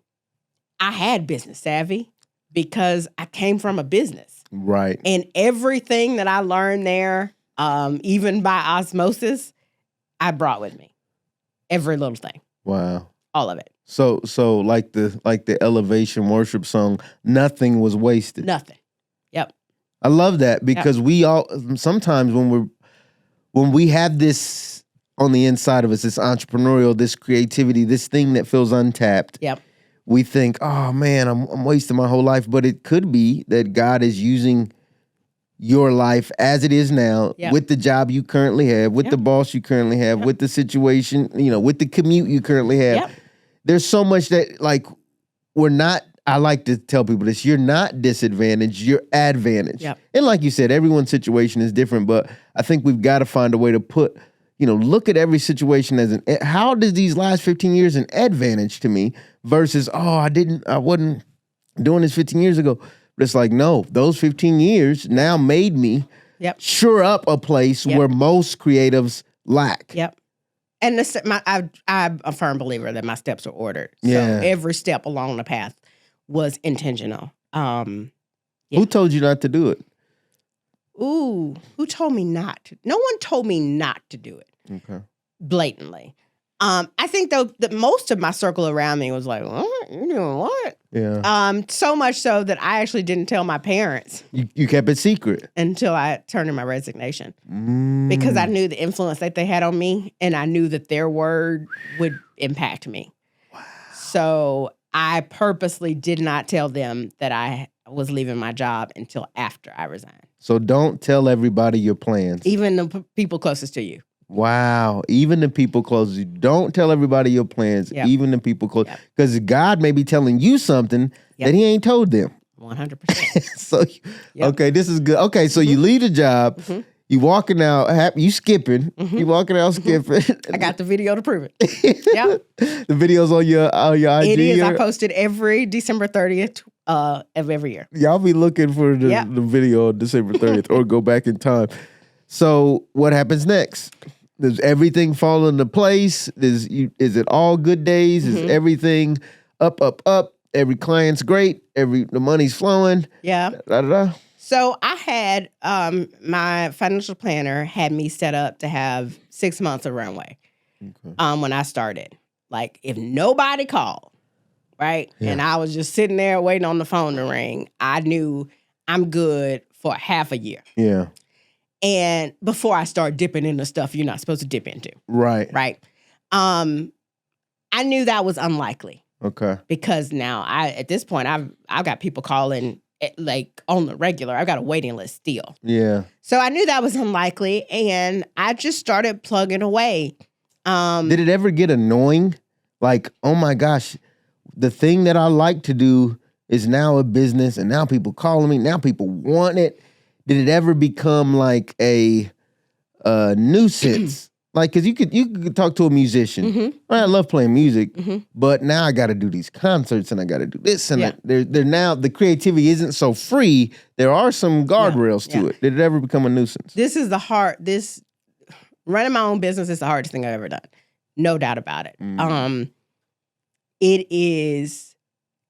had business savvy because I came from a business. Right. And everything that I learned there, even by osmosis, I brought with me. Every little thing. Wow. All of it. So like the elevation worship song, nothing was wasted. Nothing. Yep. I love that because we all sometimes when we have this on the inside of us, this entrepreneurial, this creativity, this thing that feels untapped. Yep. We think, oh man, I'm wasting my whole life, but it could be that God is using your life as it is now, with the job you currently have, with the boss you currently have, with the situation, with the commute you currently have. Yep. There's so much that we're not, I like to tell people this, you're not disadvantaged, you're advantaged. Yep. And like you said, everyone's situation is different, but I think we've got to find a way to put, look at every situation as how does these last 15 years an advantage to me versus, I wasn't doing this 15 years ago. But it's like, no, those 15 years now made me sure up a place where most creatives lack. Yep. And I'm a firm believer that my steps are ordered. So every step along the path was intentional. Who told you not to do it? Ooh, who told me not to? No one told me not to do it. Okay. Blatantly. I think though that most of my circle around me was like, "What? You doing what?" Yeah. So much so that I actually didn't tell my parents. You kept it secret until I turned in my resignation because I knew the influence that they had on me, and I knew that their word would impact me. Wow. So I purposely did not tell them that I was leaving my job until after I resigned. So don't tell everybody your plans, even the people closest to you. Wow. Even the people close. Don't tell everybody your plans, even the people close. Because God may be telling you something that he ain't told them. 100%. So, okay, this is good. Okay, so you leave the job. You walking out, you skipping. You walking out skipping. I got the video to prove it. Yep. The video's on your IG? It is. I posted every December 30th of every year. Y'all be looking for the video on December 30th or go back in time. So what happens next? Does everything fall into place? Is it all good days? Is everything up, up, up? Every client's great. The money's flowing. Yeah. So I had my financial planner had me set up to have 6 months of runway when I started. Like if nobody called, right? Yeah. And I was just sitting there waiting on the phone to ring, I knew I'm good for half a year. Yeah. And before I start dipping into stuff you're not supposed to dip into. Right. Right. I knew that was unlikely. Okay. Because now at this point I've got people calling like on the regular. I've got a waiting list still. Yeah. So I knew that was unlikely, and I just started plugging away. Did it ever get annoying? Like, oh my gosh, the thing that I like to do is now a business, and now people calling me. Now people want it. Did it ever become like a nuisance? Like, cause you could talk to a musician. I love playing music, but now I got to do these concerts and I got to do this and they're now the creativity isn't so free. There are some guardrails to it. Did it ever become a nuisance? This running my own business is the hardest thing I've ever done, no doubt about it. It is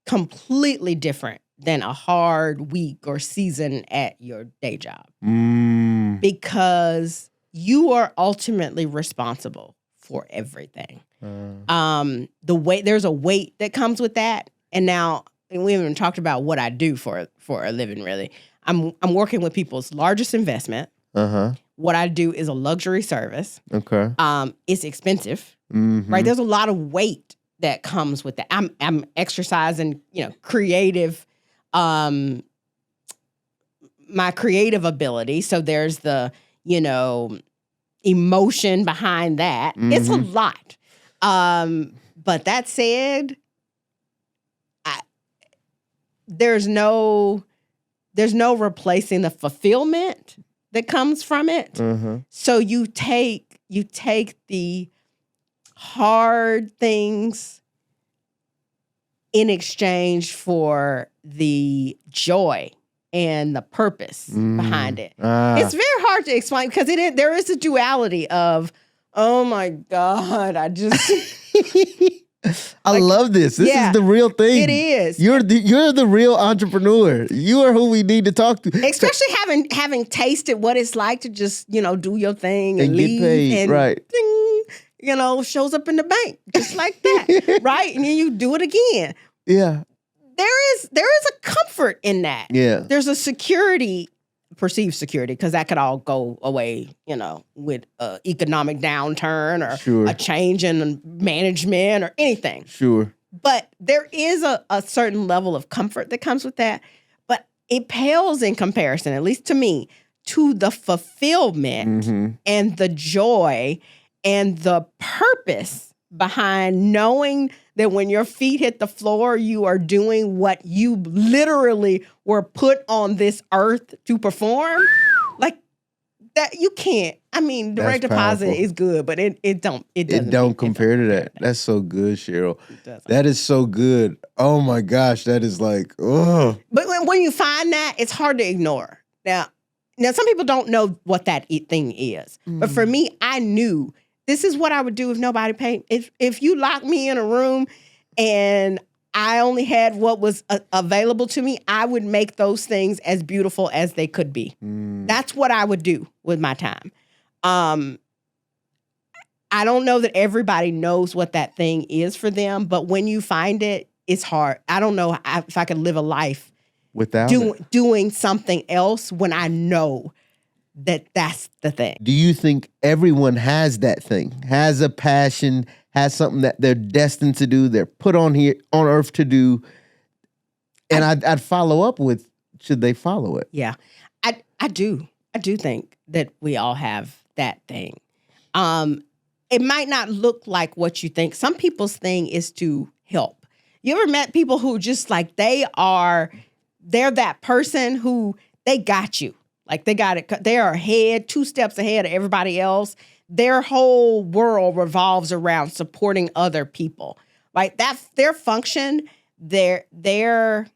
completely different than a hard week or season at your day job because you are ultimately responsible for everything. There's a weight that comes with that. And now we haven't talked about what I do for a living, really. I'm working with people's largest investment, what I do is a luxury service. Okay. It's expensive, right? There's a lot of weight that comes with that. I'm exercising, creative, my creative ability. So there's the, emotion behind that. It's a lot. But that said, there's no replacing the fulfillment that comes from it. So you take the hard things in exchange for the joy and the purpose behind it. It's very hard to explain because there is a duality of, oh my God, I just I love this. This is the real thing. It is. You're the real entrepreneur. You are who we need to talk to. Especially having tasted what it's like to just, do your thing and leave get paid, and right. Ding, shows up in the bank just like that. Right? And then you do it again. Yeah. There is a comfort in that. Yeah. There's a security, perceived security, because that could all go away, with economic downturn or a change in management or anything. Sure. But there is a certain level of comfort that comes with that. But it pales in comparison, at least to me, to the fulfillment and the joy and the purpose behind knowing that when your feet hit the floor, you are doing what you literally were put on this earth to perform. Like that, you can't. I mean, direct deposit is good, but it don't compare to that. That's so good, Cheryl. That is so good. Oh my gosh, that is like, oh. But when you find that, it's hard to ignore. Now, some people don't know what that thing is, but for me, I knew. This is what I would do if nobody paid. If you locked me in a room and I only had what was available to me, I would make those things as beautiful as they could be. That's what I would do with my time. I don't know that everybody knows what that thing is for them, but when you find it, it's hard. I don't know if I could live a life without doing something else when I know that's the thing. Do you think everyone has that thing, has a passion, has something that they're destined to do, they're put on earth to do? And I'd follow up with, should they follow it? Yeah, I do. I do think that we all have that thing. It might not look like what you think. Some people's thing is to help. You ever met people who just like, they're that person who they got you. Like they got it. They are ahead, 2 steps ahead of everybody else. Their whole world revolves around supporting other people. Like that's their function. Their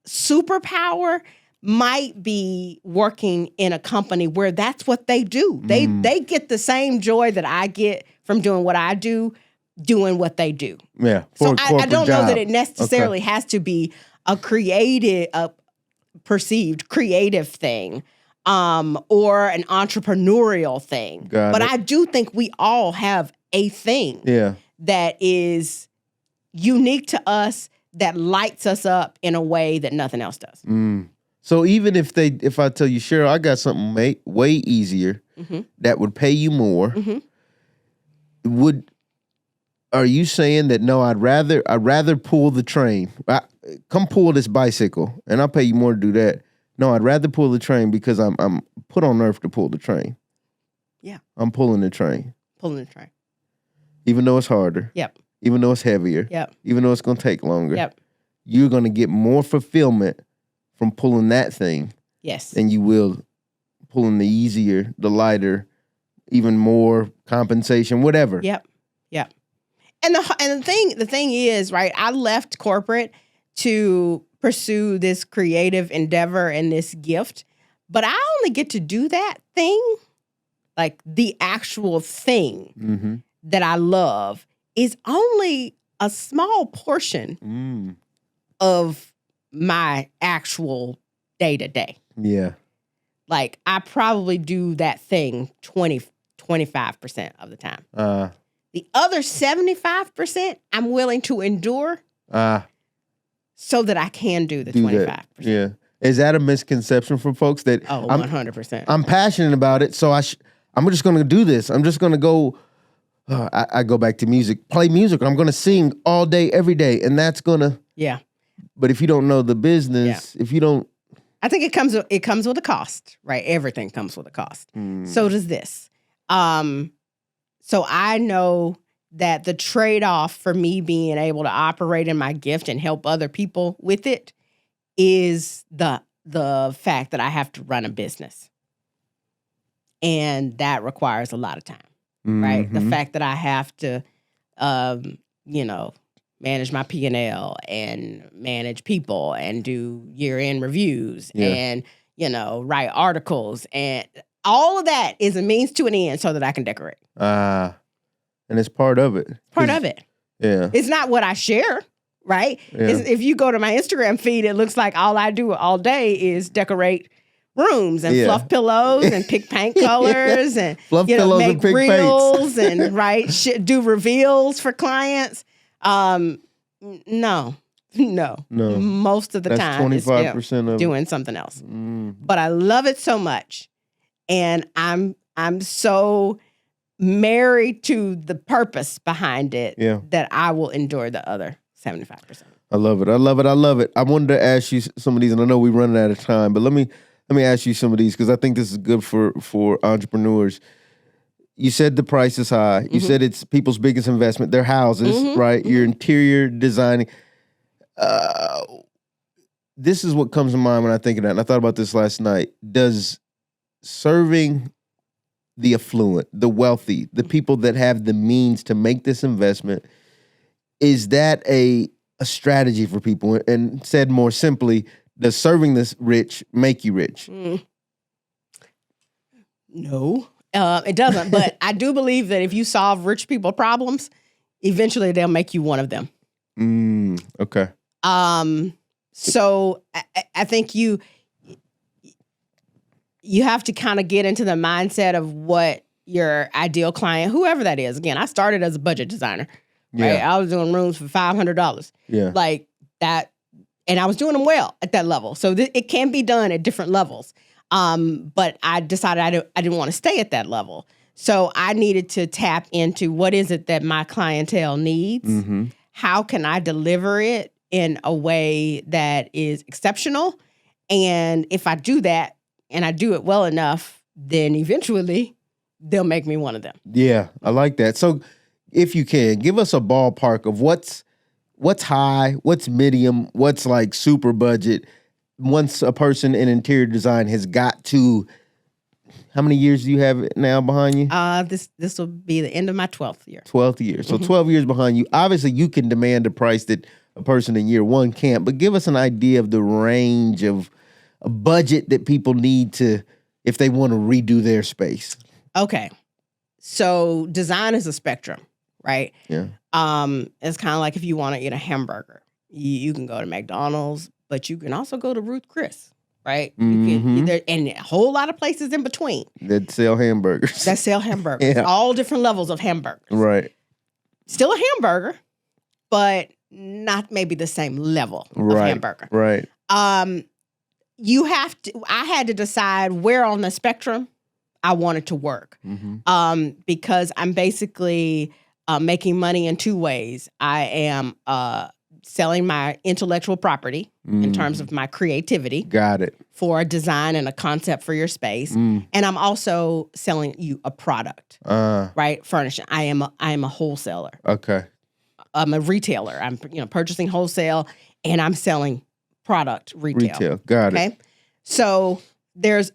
superpower might be working in a company where that's what they do. They get the same joy that I get from doing what I do, doing what they do. Yeah. So I don't know that it necessarily has to be a perceived creative thing. Or an entrepreneurial thing. But I do think we all have a thing that is unique to us, that lights us up in a way that nothing else does. So even if I tell you, Cheryl, I got something way easier that would pay you more, are you saying that no, I'd rather pull the train. Come pull this bicycle and I'll pay you more to do that. No, I'd rather pull the train because I'm put on earth to pull the train. Yeah. I'm pulling the train. Pulling the train. Even though it's harder. Yep. Even though it's heavier. Yep. Even though it's going to take longer. Yep. You're going to get more fulfillment from pulling that thing. Yes. Than you will pulling the easier, the lighter, even more compensation, whatever. Yep. Yep. And the thing is, right, I left corporate to pursue this creative endeavor and this gift, but I only get to do that thing, like the actual thing that I love, is only a small portion of my actual day-to-day. Yeah. Like I probably do that thing 25% of the time. The other 75% I'm willing to endure so that I can do the 25%. Yeah. Is that a misconception for folks that 100%. I'm passionate about it, so I'm just going to do this. I'm just going to go. I go back to music, play music. I'm going to sing all day, every day, and that's going to. Yeah. But if you don't know the business, if you don't, I think it comes with a cost, right? Everything comes with a cost. So does this. So I know that the trade-off for me being able to operate in my gift and help other people with it is the fact that I have to run a business. And that requires a lot of time, right? The fact that I have to, manage my P&L and manage people and do year-end reviews and, write articles. And all of that is a means to an end so that I can decorate. And it's part of it. Part of it. Yeah. It's not what I share. Right? Yeah. If you go to my Instagram feed, it looks like all I do all day is decorate rooms and fluff pillows and pick paint colors and fluff pillows make and pick reels paints. and do reveals for clients. No. Most of the That's time, 25% of doing something else. But I love it so much, and I'm so married to the purpose behind it that I will endure the other 75%. I love it. I wanted to ask you some of these, and I know we're running out of time, but let me ask you some of these because I think this is good for entrepreneurs. You said the price is high. You said it's people's biggest investment. Their houses, right? Your interior designing. This is what comes to mind when I think of that, and I thought about this last night. Does serving the affluent, the wealthy, the people that have the means to make this investment, is that a strategy for people? And said more simply, does serving this rich make you rich? No, it doesn't. But I do believe that if you solve rich people problems, eventually they'll make you one of them. Okay. So I think you have to kind of get into the mindset of what your ideal client, whoever that is. Again, I started as a budget designer. Right? I was doing rooms for $500. Like that. And I was doing them well at that level. So it can be done at different levels. But I decided I didn't want to stay at that level. So I needed to tap into what is it that my clientele needs? How can I deliver it in a way that is exceptional? And if I do that and I do it well enough, then eventually they'll make me one of them. Yeah, I like that. So if you can, give us a ballpark of what's high, what's medium, what's like super budget. Once a person in interior design has got to, how many years do you have now behind you? This will be the end of my 12th year. 12th year. So 12 years behind you. Obviously, you can demand a price that a person in year one can't, but give us an idea of the range of a budget that people need to, if they want to redo their space. Okay. So design is a spectrum. Right? Yeah. It's kind of like if you want to eat a hamburger, you can go to McDonald's, but you can also go to Ruth Chris, right? You can, and a whole lot of places in between that sell hamburgers. All different levels of hamburgers. Right. Still a hamburger, but not maybe the same level of hamburger. Right. I had to decide where on the spectrum I wanted to work. Because I'm basically making money in two ways. I am selling my intellectual property in terms of my creativity. Got it. For a design and a concept for your space. And I'm also selling you a product, right? Furnishing. I am a wholesaler. Okay. I'm a retailer. I'm purchasing wholesale and I'm selling product retail. Got it. Okay. So there's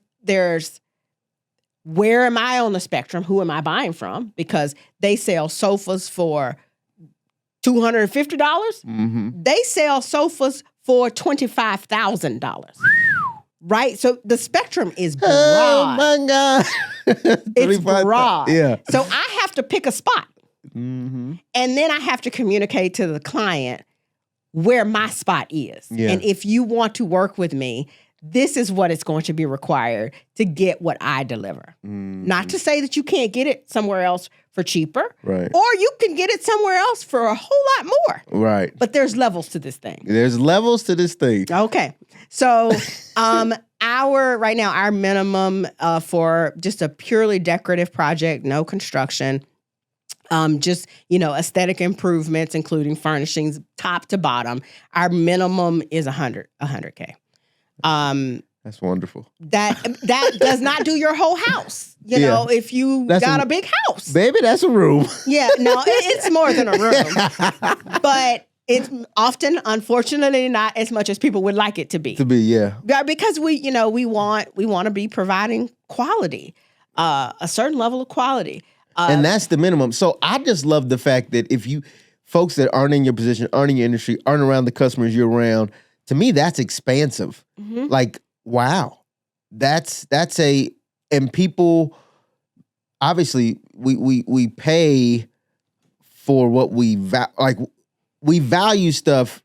where am I on the spectrum? Who am I buying from? Because they sell sofas for $250. They sell sofas for $25,000. Right? So the spectrum is broad. Oh my God. It's broad. Yeah. So I have to pick a spot. And then I have to communicate to the client where my spot is. Yeah. And if you want to work with me, this is what is going to be required to get what I deliver. Not to say that you can't get it somewhere else for cheaper, right? Or you can get it somewhere else for a whole lot more, right? But there's levels to this thing. There's levels to this thing. Okay, so our minimum for just a purely decorative project, no construction. Just, aesthetic improvements, including furnishings, top to bottom. Our minimum is $100K. That's wonderful. That does not do your whole house. If you got a big house, baby, that's a room. Yeah, no, it's more than a room, but it's often, unfortunately, not as much as people would like it to be. Yeah, because we want to be providing quality, a certain level of quality. And that's the minimum. So I just love the fact that if you folks that aren't in your position, aren't in your industry, aren't around the customers you're around, to me, that's expansive. Mm-hmm. Like, wow, and people, obviously, we pay for what we value stuff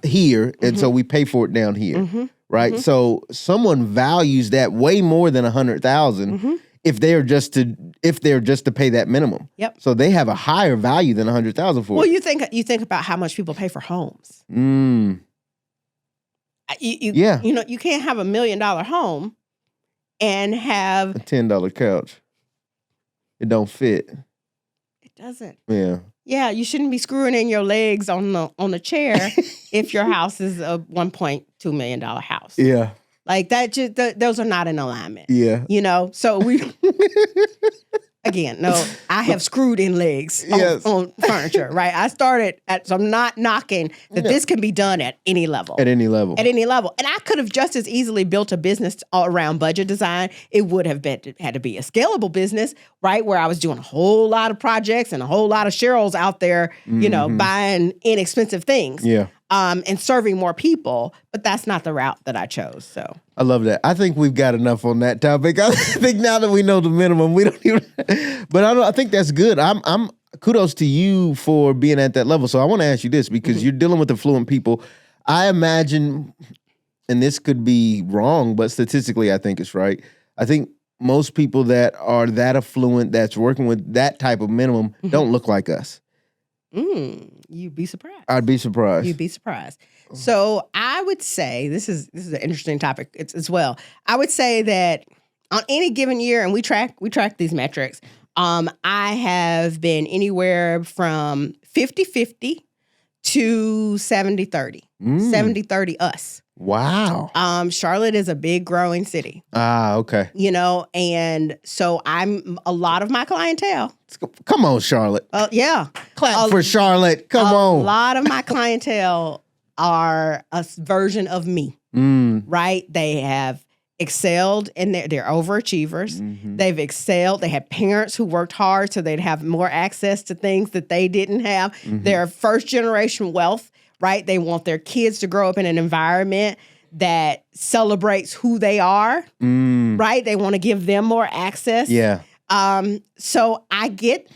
here, and so we pay for it down here, right? So someone values that way more than $100,000. If they're just to pay that minimum. Yep. So they have a higher value than $100,000 for it. Well, you think about how much people pay for homes. You can't have $1 million home and have a $10 couch. It don't fit. It doesn't. Yeah. Yeah, you shouldn't be screwing in your legs on the chair if your house is a $1.2 million house. Yeah. Like that, those are not in alignment. Yeah. So we, again, no, I have screwed in legs on furniture, right? I started so I'm not knocking that this can be done at any level. At any level. And I could have just as easily built a business all around budget design. It would have had to be a scalable business, right? Where I was doing a whole lot of projects and a whole lot of Cheryls out there, buying inexpensive things. Yeah. And serving more people, but that's not the route that I chose. So I love that. I think we've got enough on that topic. I think now that we know the minimum, we don't even. But I think that's good. I'm kudos to you for being at that level. So I want to ask you this because you're dealing with affluent people. I imagine, and this could be wrong, but statistically, I think it's right. I think most people that are that affluent, that's working with that type of minimum, don't look like us. You'd be surprised. I'd be surprised. You'd be surprised. So I would say this is an interesting topic as well. I would say that on any given year, and we track these metrics. I have been anywhere from 50-50 to 70-30. 70-30 us. Wow. Charlotte is a big growing city. Okay. And so a lot of my clientele. Come on, Charlotte. Yeah. Clap for Charlotte. Come on. A lot of my clientele are a version of me, right? They have excelled and they're overachievers. They've excelled. They had parents who worked hard so they'd have more access to things that they didn't have. They're first generation wealth. Right? They want their kids to grow up in an environment that celebrates who they are. Right? They want to give them more access. Yeah. So I get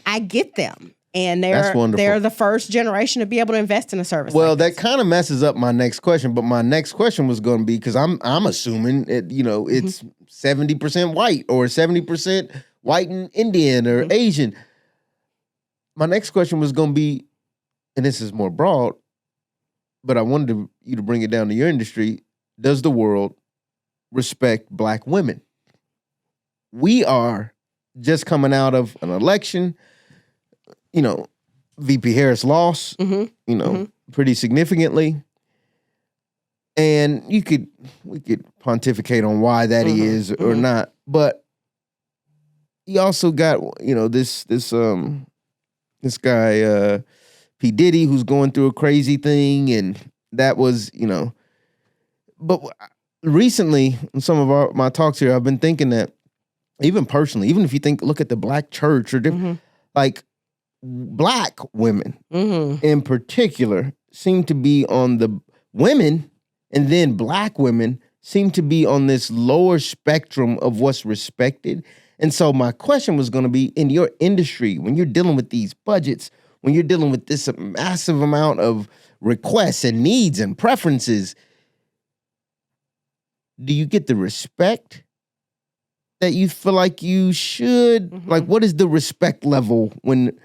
them. And they're the first generation to be able to invest in a service. Well, like that kind of messes up my next question, but my next question was going to be because I'm assuming it's 70% white or 70% white and Indian or Asian. My next question was going to be, and this is more broad, but I wanted you to bring it down to your industry. Does the world respect Black women? We are just coming out of an election. VP Harris lost, pretty significantly. And we could pontificate on why that is or not. But you also got, this guy, P. Diddy, who's going through a crazy thing, and that was, But recently, in some of my talks here, I've been thinking that even personally, even if you look at the Black church or different, like Black women in particular seem to be on the women, and then Black women seem to be on this lower spectrum of what's respected. And so my question was going to be, in your industry, when you're dealing with these budgets, when you're dealing with this massive amount of requests and needs and preferences, do you get the respect that you feel like you should? Mm-hmm. Like, what is the respect level when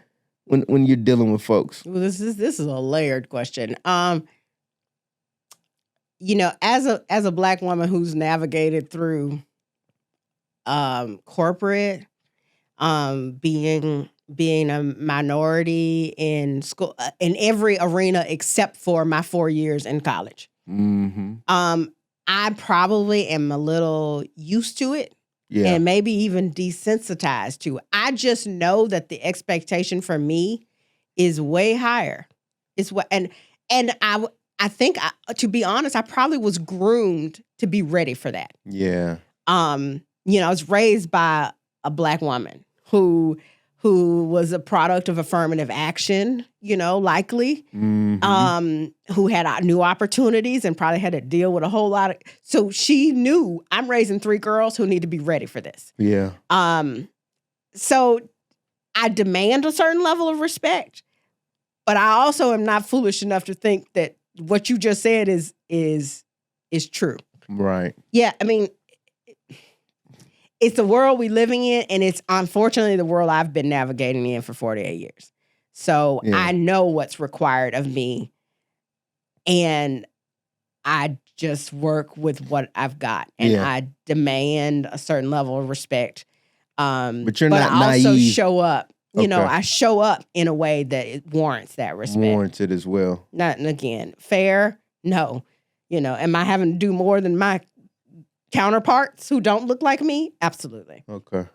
you're dealing with folks? Well, this is a layered question. You know, as a Black woman who's navigated through corporate, being a minority in school, in every arena except for my 4 years in college. Mm-hmm. I probably am a little used to it. Yeah. And maybe even desensitized to it. I just know that the expectation for me is way higher. It's what and I think to be honest, I probably was groomed to be ready for that. Yeah. You know, I was raised by a Black woman who was a product of affirmative action, you know, likely, who had new opportunities and probably had to deal with a whole lot of, so she knew I'm raising 3 girls who need to be ready for this. Yeah. So I demand a certain level of respect, but I also am not foolish enough to think that what you just said is true. Right. Yeah, I mean, it's the world we're living in, and it's unfortunately the world I've been navigating in for 48 years. So I know what's required of me, and I just work with what I've got, and I demand a certain level of respect. But you're not I also naive. show up. You know, I show up in a way that it warrants that respect. Warrants it as well. Not, and again, fair? No. You know, am I having to do more than my counterparts who don't look like me? Absolutely. Okay.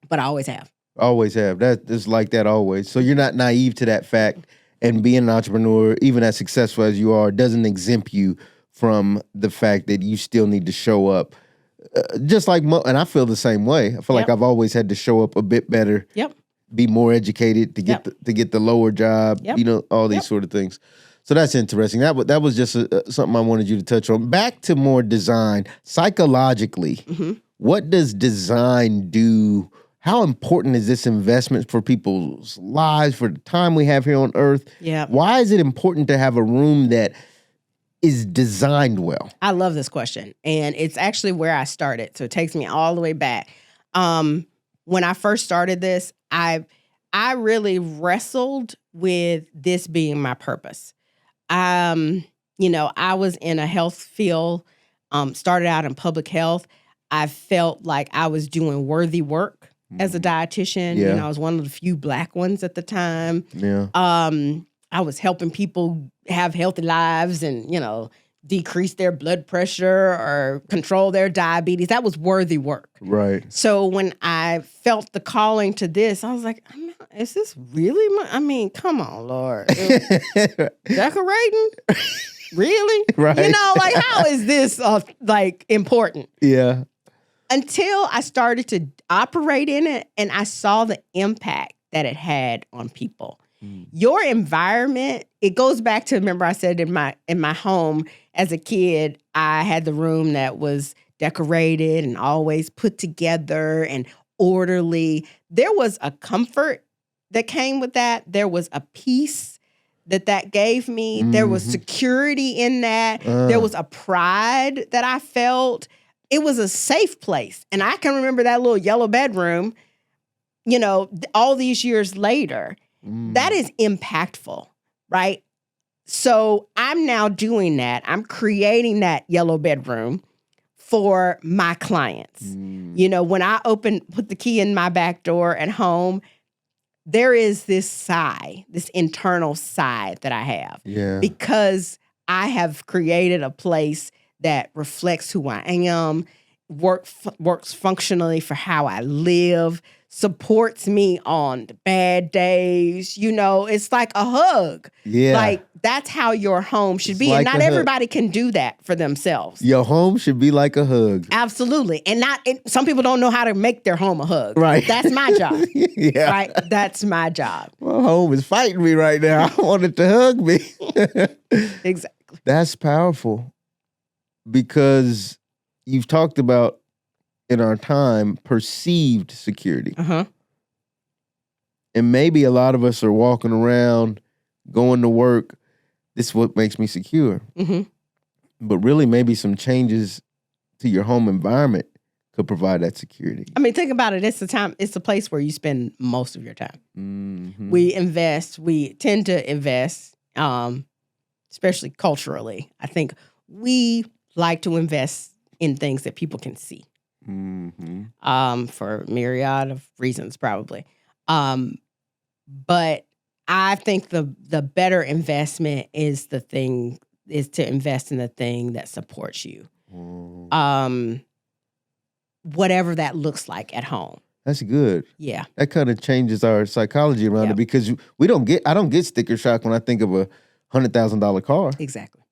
But I always have. Always have. It's like that always. So you're not naive to that fact, and being an entrepreneur, even as successful as you are, doesn't exempt you from the fact that you still need to show up. Just like, and I feel the same way. I feel like I've always had to show up a bit better. Yep. Be more educated to get the lower job. Yep. You know, all these sort of things. So that's interesting. That was just something I wanted you to touch on. Back to more design. Psychologically, what does design do? How important is this investment for people's lives, for the time we have here on Earth? Yeah. Why is it important to have a room that is designed well? I love this question. And it's actually where I started. So it takes me all the way back. When I first started this, I really wrestled with this being my purpose. You know, I was in a health field, started out in public health. I felt like I was doing worthy work as a dietitian. Yeah. You know, I was one of the few Black ones at the time. Yeah. I was helping people have healthy lives and, you know, decrease their blood pressure or control their diabetes. That was worthy work. Right. So when I felt the calling to this, I was like, is this really I mean, come on, Lord. Decorating? Really? Right. You know, like, how is this like important? Yeah. Until I started to operate in it and I saw the impact that it had on people. Your environment, it goes back to, remember I said in my home as a kid, I had the room that was decorated and always put together and orderly. There was a comfort that came with that. There was a peace that gave me. There was security in that. There was a pride that I felt. It was a safe place. And I can remember that little yellow bedroom, you know, all these years later. That is impactful, right? So I'm now doing that. I'm creating that yellow bedroom for my clients. You know, when I put the key in my back door at home, there is this sigh, this internal sigh that I have. Yeah. Because I have created a place that reflects who I am, works functionally for how I live, supports me on the bad days. You know, it's like a hug. Yeah. Like, that's how your home should be. Like and not everybody can do that for themselves. Your home should be like a hug. Absolutely. And some people don't know how to make their home a hug. Right. That's my job. Yeah. Right? That's my job. My home is fighting me right now. I want it to hug me. Exactly. That's powerful, because you've talked about, in our time, perceived security. And maybe a lot of us are walking around, going to work. This is what makes me secure. But really, maybe some changes to your home environment could provide that security. I mean, think about it. It's the place where you spend most of your time. Mm-hmm. We tend to invest, especially culturally. I think we like to invest in things that people can see. Mm-hmm. For myriad of reasons, probably. But I think the better investment is to invest in the thing that supports you. Whatever that looks like at home. That's good. Yeah. That kind of changes our psychology around it, because I don't get sticker shock when I think of a $100,000 car. Exactly.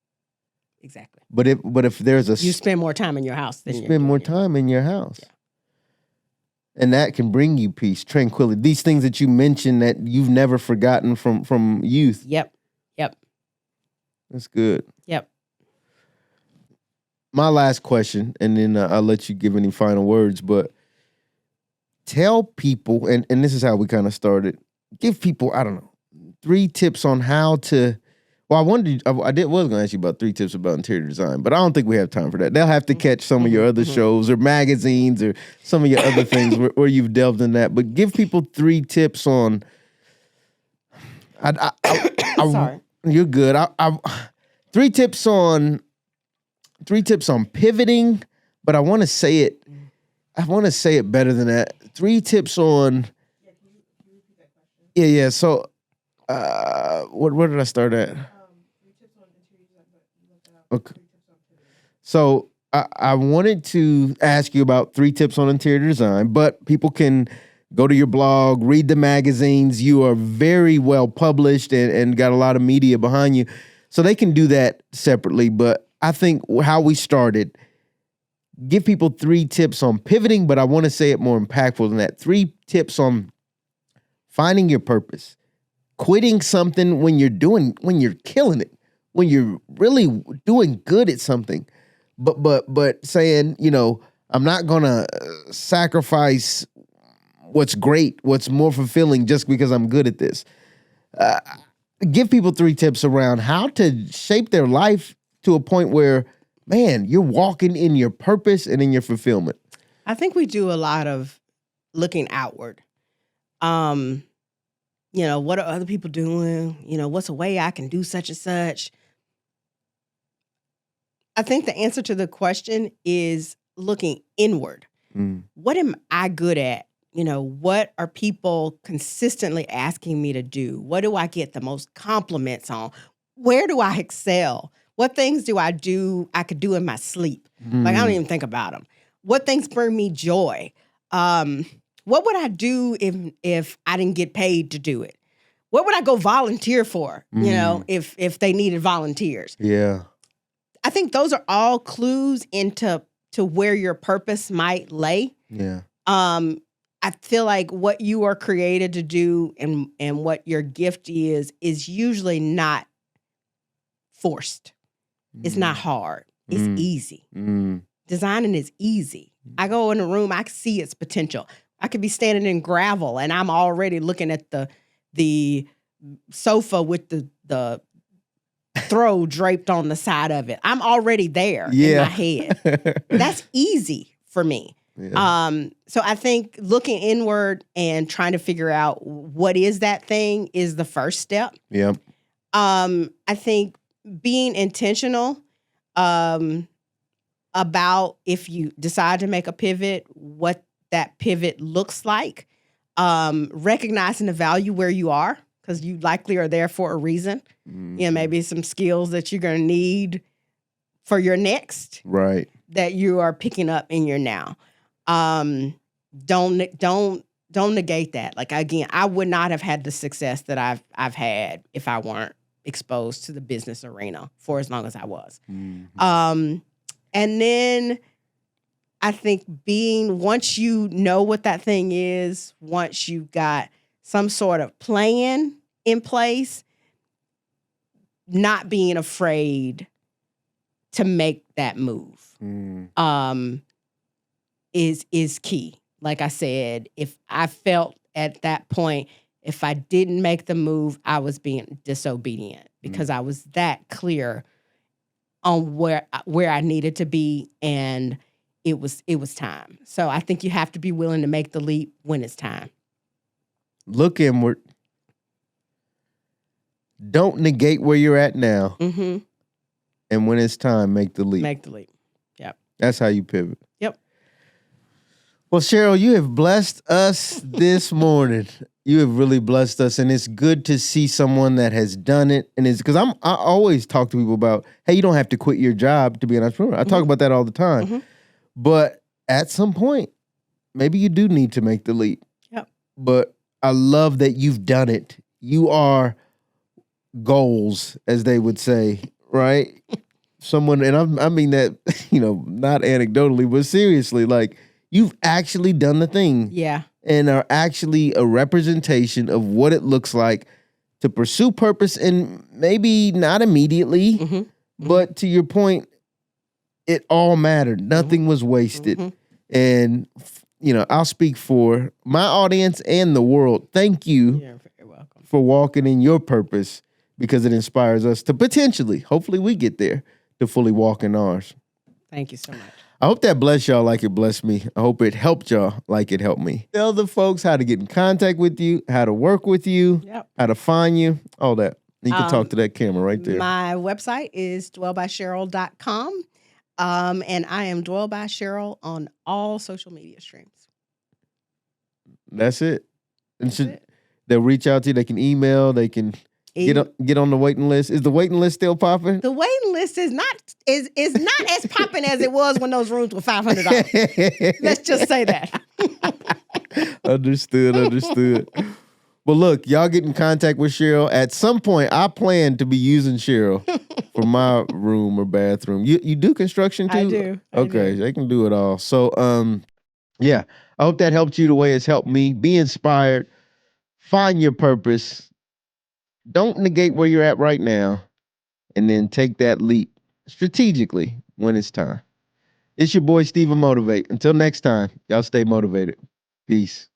But if there's you spend more time in your house than you spend more time in your house. Yeah. And that can bring you peace, tranquility. These things that you mentioned that you've never forgotten from youth. Yep. That's good. Yep. My last question, and then I'll let you give any final words, but tell people, and this is how we kind of started, give people, 3 tips on how to, well, I was going to ask you about 3 tips about interior design, but I don't think we have time for that. They'll have to catch some of your other shows or magazines or some of your other things where you've delved in that. But give people 3 tips on. Sorry, you're good. 3 tips on pivoting, but I want to say it. I want to say it better than that. 3 tips on. Yeah. So, where did I start at? Okay. So I wanted to ask you about 3 tips on interior design, but people can go to your blog, read the magazines. You are very well published and got a lot of media behind you. So they can do that separately. But I think how we started, give people 3 tips on pivoting, but I want to say it more impactful than that. 3 tips on finding your purpose, quitting something when you're killing it, when you're really doing good at something, but saying, I'm not gonna sacrifice what's great, what's more fulfilling just because I'm good at this. Give people 3 tips around how to shape their life to a point where, man, you're walking in your purpose and in your fulfillment. I think we do a lot of looking outward. What are other people doing? What's a way I can do such and such? I think the answer to the question is looking inward. What am I good at? What are people consistently asking me to do? What do I get the most compliments on? Where do I excel? What things do I could do in my sleep? Like, I don't even think about them. What things bring me joy? What would I do if I didn't get paid to do it? What would I go volunteer for? If they needed volunteers. Yeah. I think those are all clues into where your purpose might lay. Yeah. I feel like what you are created to do and what your gift is usually not forced. It's not hard. It's easy. Designing is easy. I go in a room, I can see its potential. I could be standing in gravel and I'm already looking at the sofa with the throw draped on the side of it. I'm already there in my head. That's easy for me. Yeah. So I think looking inward and trying to figure out what is that thing is the first step. Yeah. I think being intentional about if you decide to make a pivot, what that pivot looks like, recognizing the value where you are, because you likely are there for a reason. Maybe some skills that you're going to need for your next, right? That you are picking up in your now. Don't negate that. Like, again, I would not have had the success that I've had if I weren't exposed to the business arena for as long as I was. And then I think once you know what that thing is, once you've got some sort of plan in place, not being afraid to make that move is key. Like I said, if I felt at that point, if I didn't make the move, I was being disobedient because I was that clear on where I needed to be and it was time. So I think you have to be willing to make the leap when it's time. Look inward. Don't negate where you're at now. Mm-hmm. And when it's time, make the leap. Make the leap. Yep. That's how you pivot. Yep. Well, Cheryl, you have blessed us this morning. You have really blessed us, and it's good to see someone that has done it. And it's because I always talk to people about, hey, you don't have to quit your job to be an entrepreneur. I talk about that all the time. Mm-hmm. But at some point, maybe you do need to make the leap. Yep. But I love that you've done it. You are goals, as they would say, right? Someone, and I mean that, not anecdotally, but seriously, like you've actually done the thing. Yeah. And are actually a representation of what it looks like to pursue purpose, and maybe not immediately, Mm-hmm. but to your point, it all mattered. Nothing was wasted. Mm-hmm. And, I'll speak for my audience and the world. Thank you You're very welcome. for walking in your purpose, because it inspires us to potentially, hopefully we get there, to fully walk in ours. Thank you so much. I hope that blessed y'all like it blessed me. I hope it helped y'all like it helped me. Tell the folks how to get in contact with you, how to work with you, how to find you, all that. You can talk to that camera right there. My website is dwellbycheryl.com. And I am Dwell by Cheryl on all social media streams. That's it. And That's it. They'll reach out to you. They can email. They can get on the waiting list. Is the waiting list still popping? The waiting list is not as popping as it was when those rooms were $500. Let's just say that. Understood. Well, look, y'all get in contact with Cheryl. At some point, I plan to be using Cheryl for my room or bathroom. You do construction too? I do. Okay, they can do it all. So, yeah, I hope that helped you the way it's helped me. Be inspired. Find your purpose. Don't negate where you're at right now, and then take that leap strategically when it's time. It's your boy, StephenMotivate. Until next time, y'all stay motivated. Peace.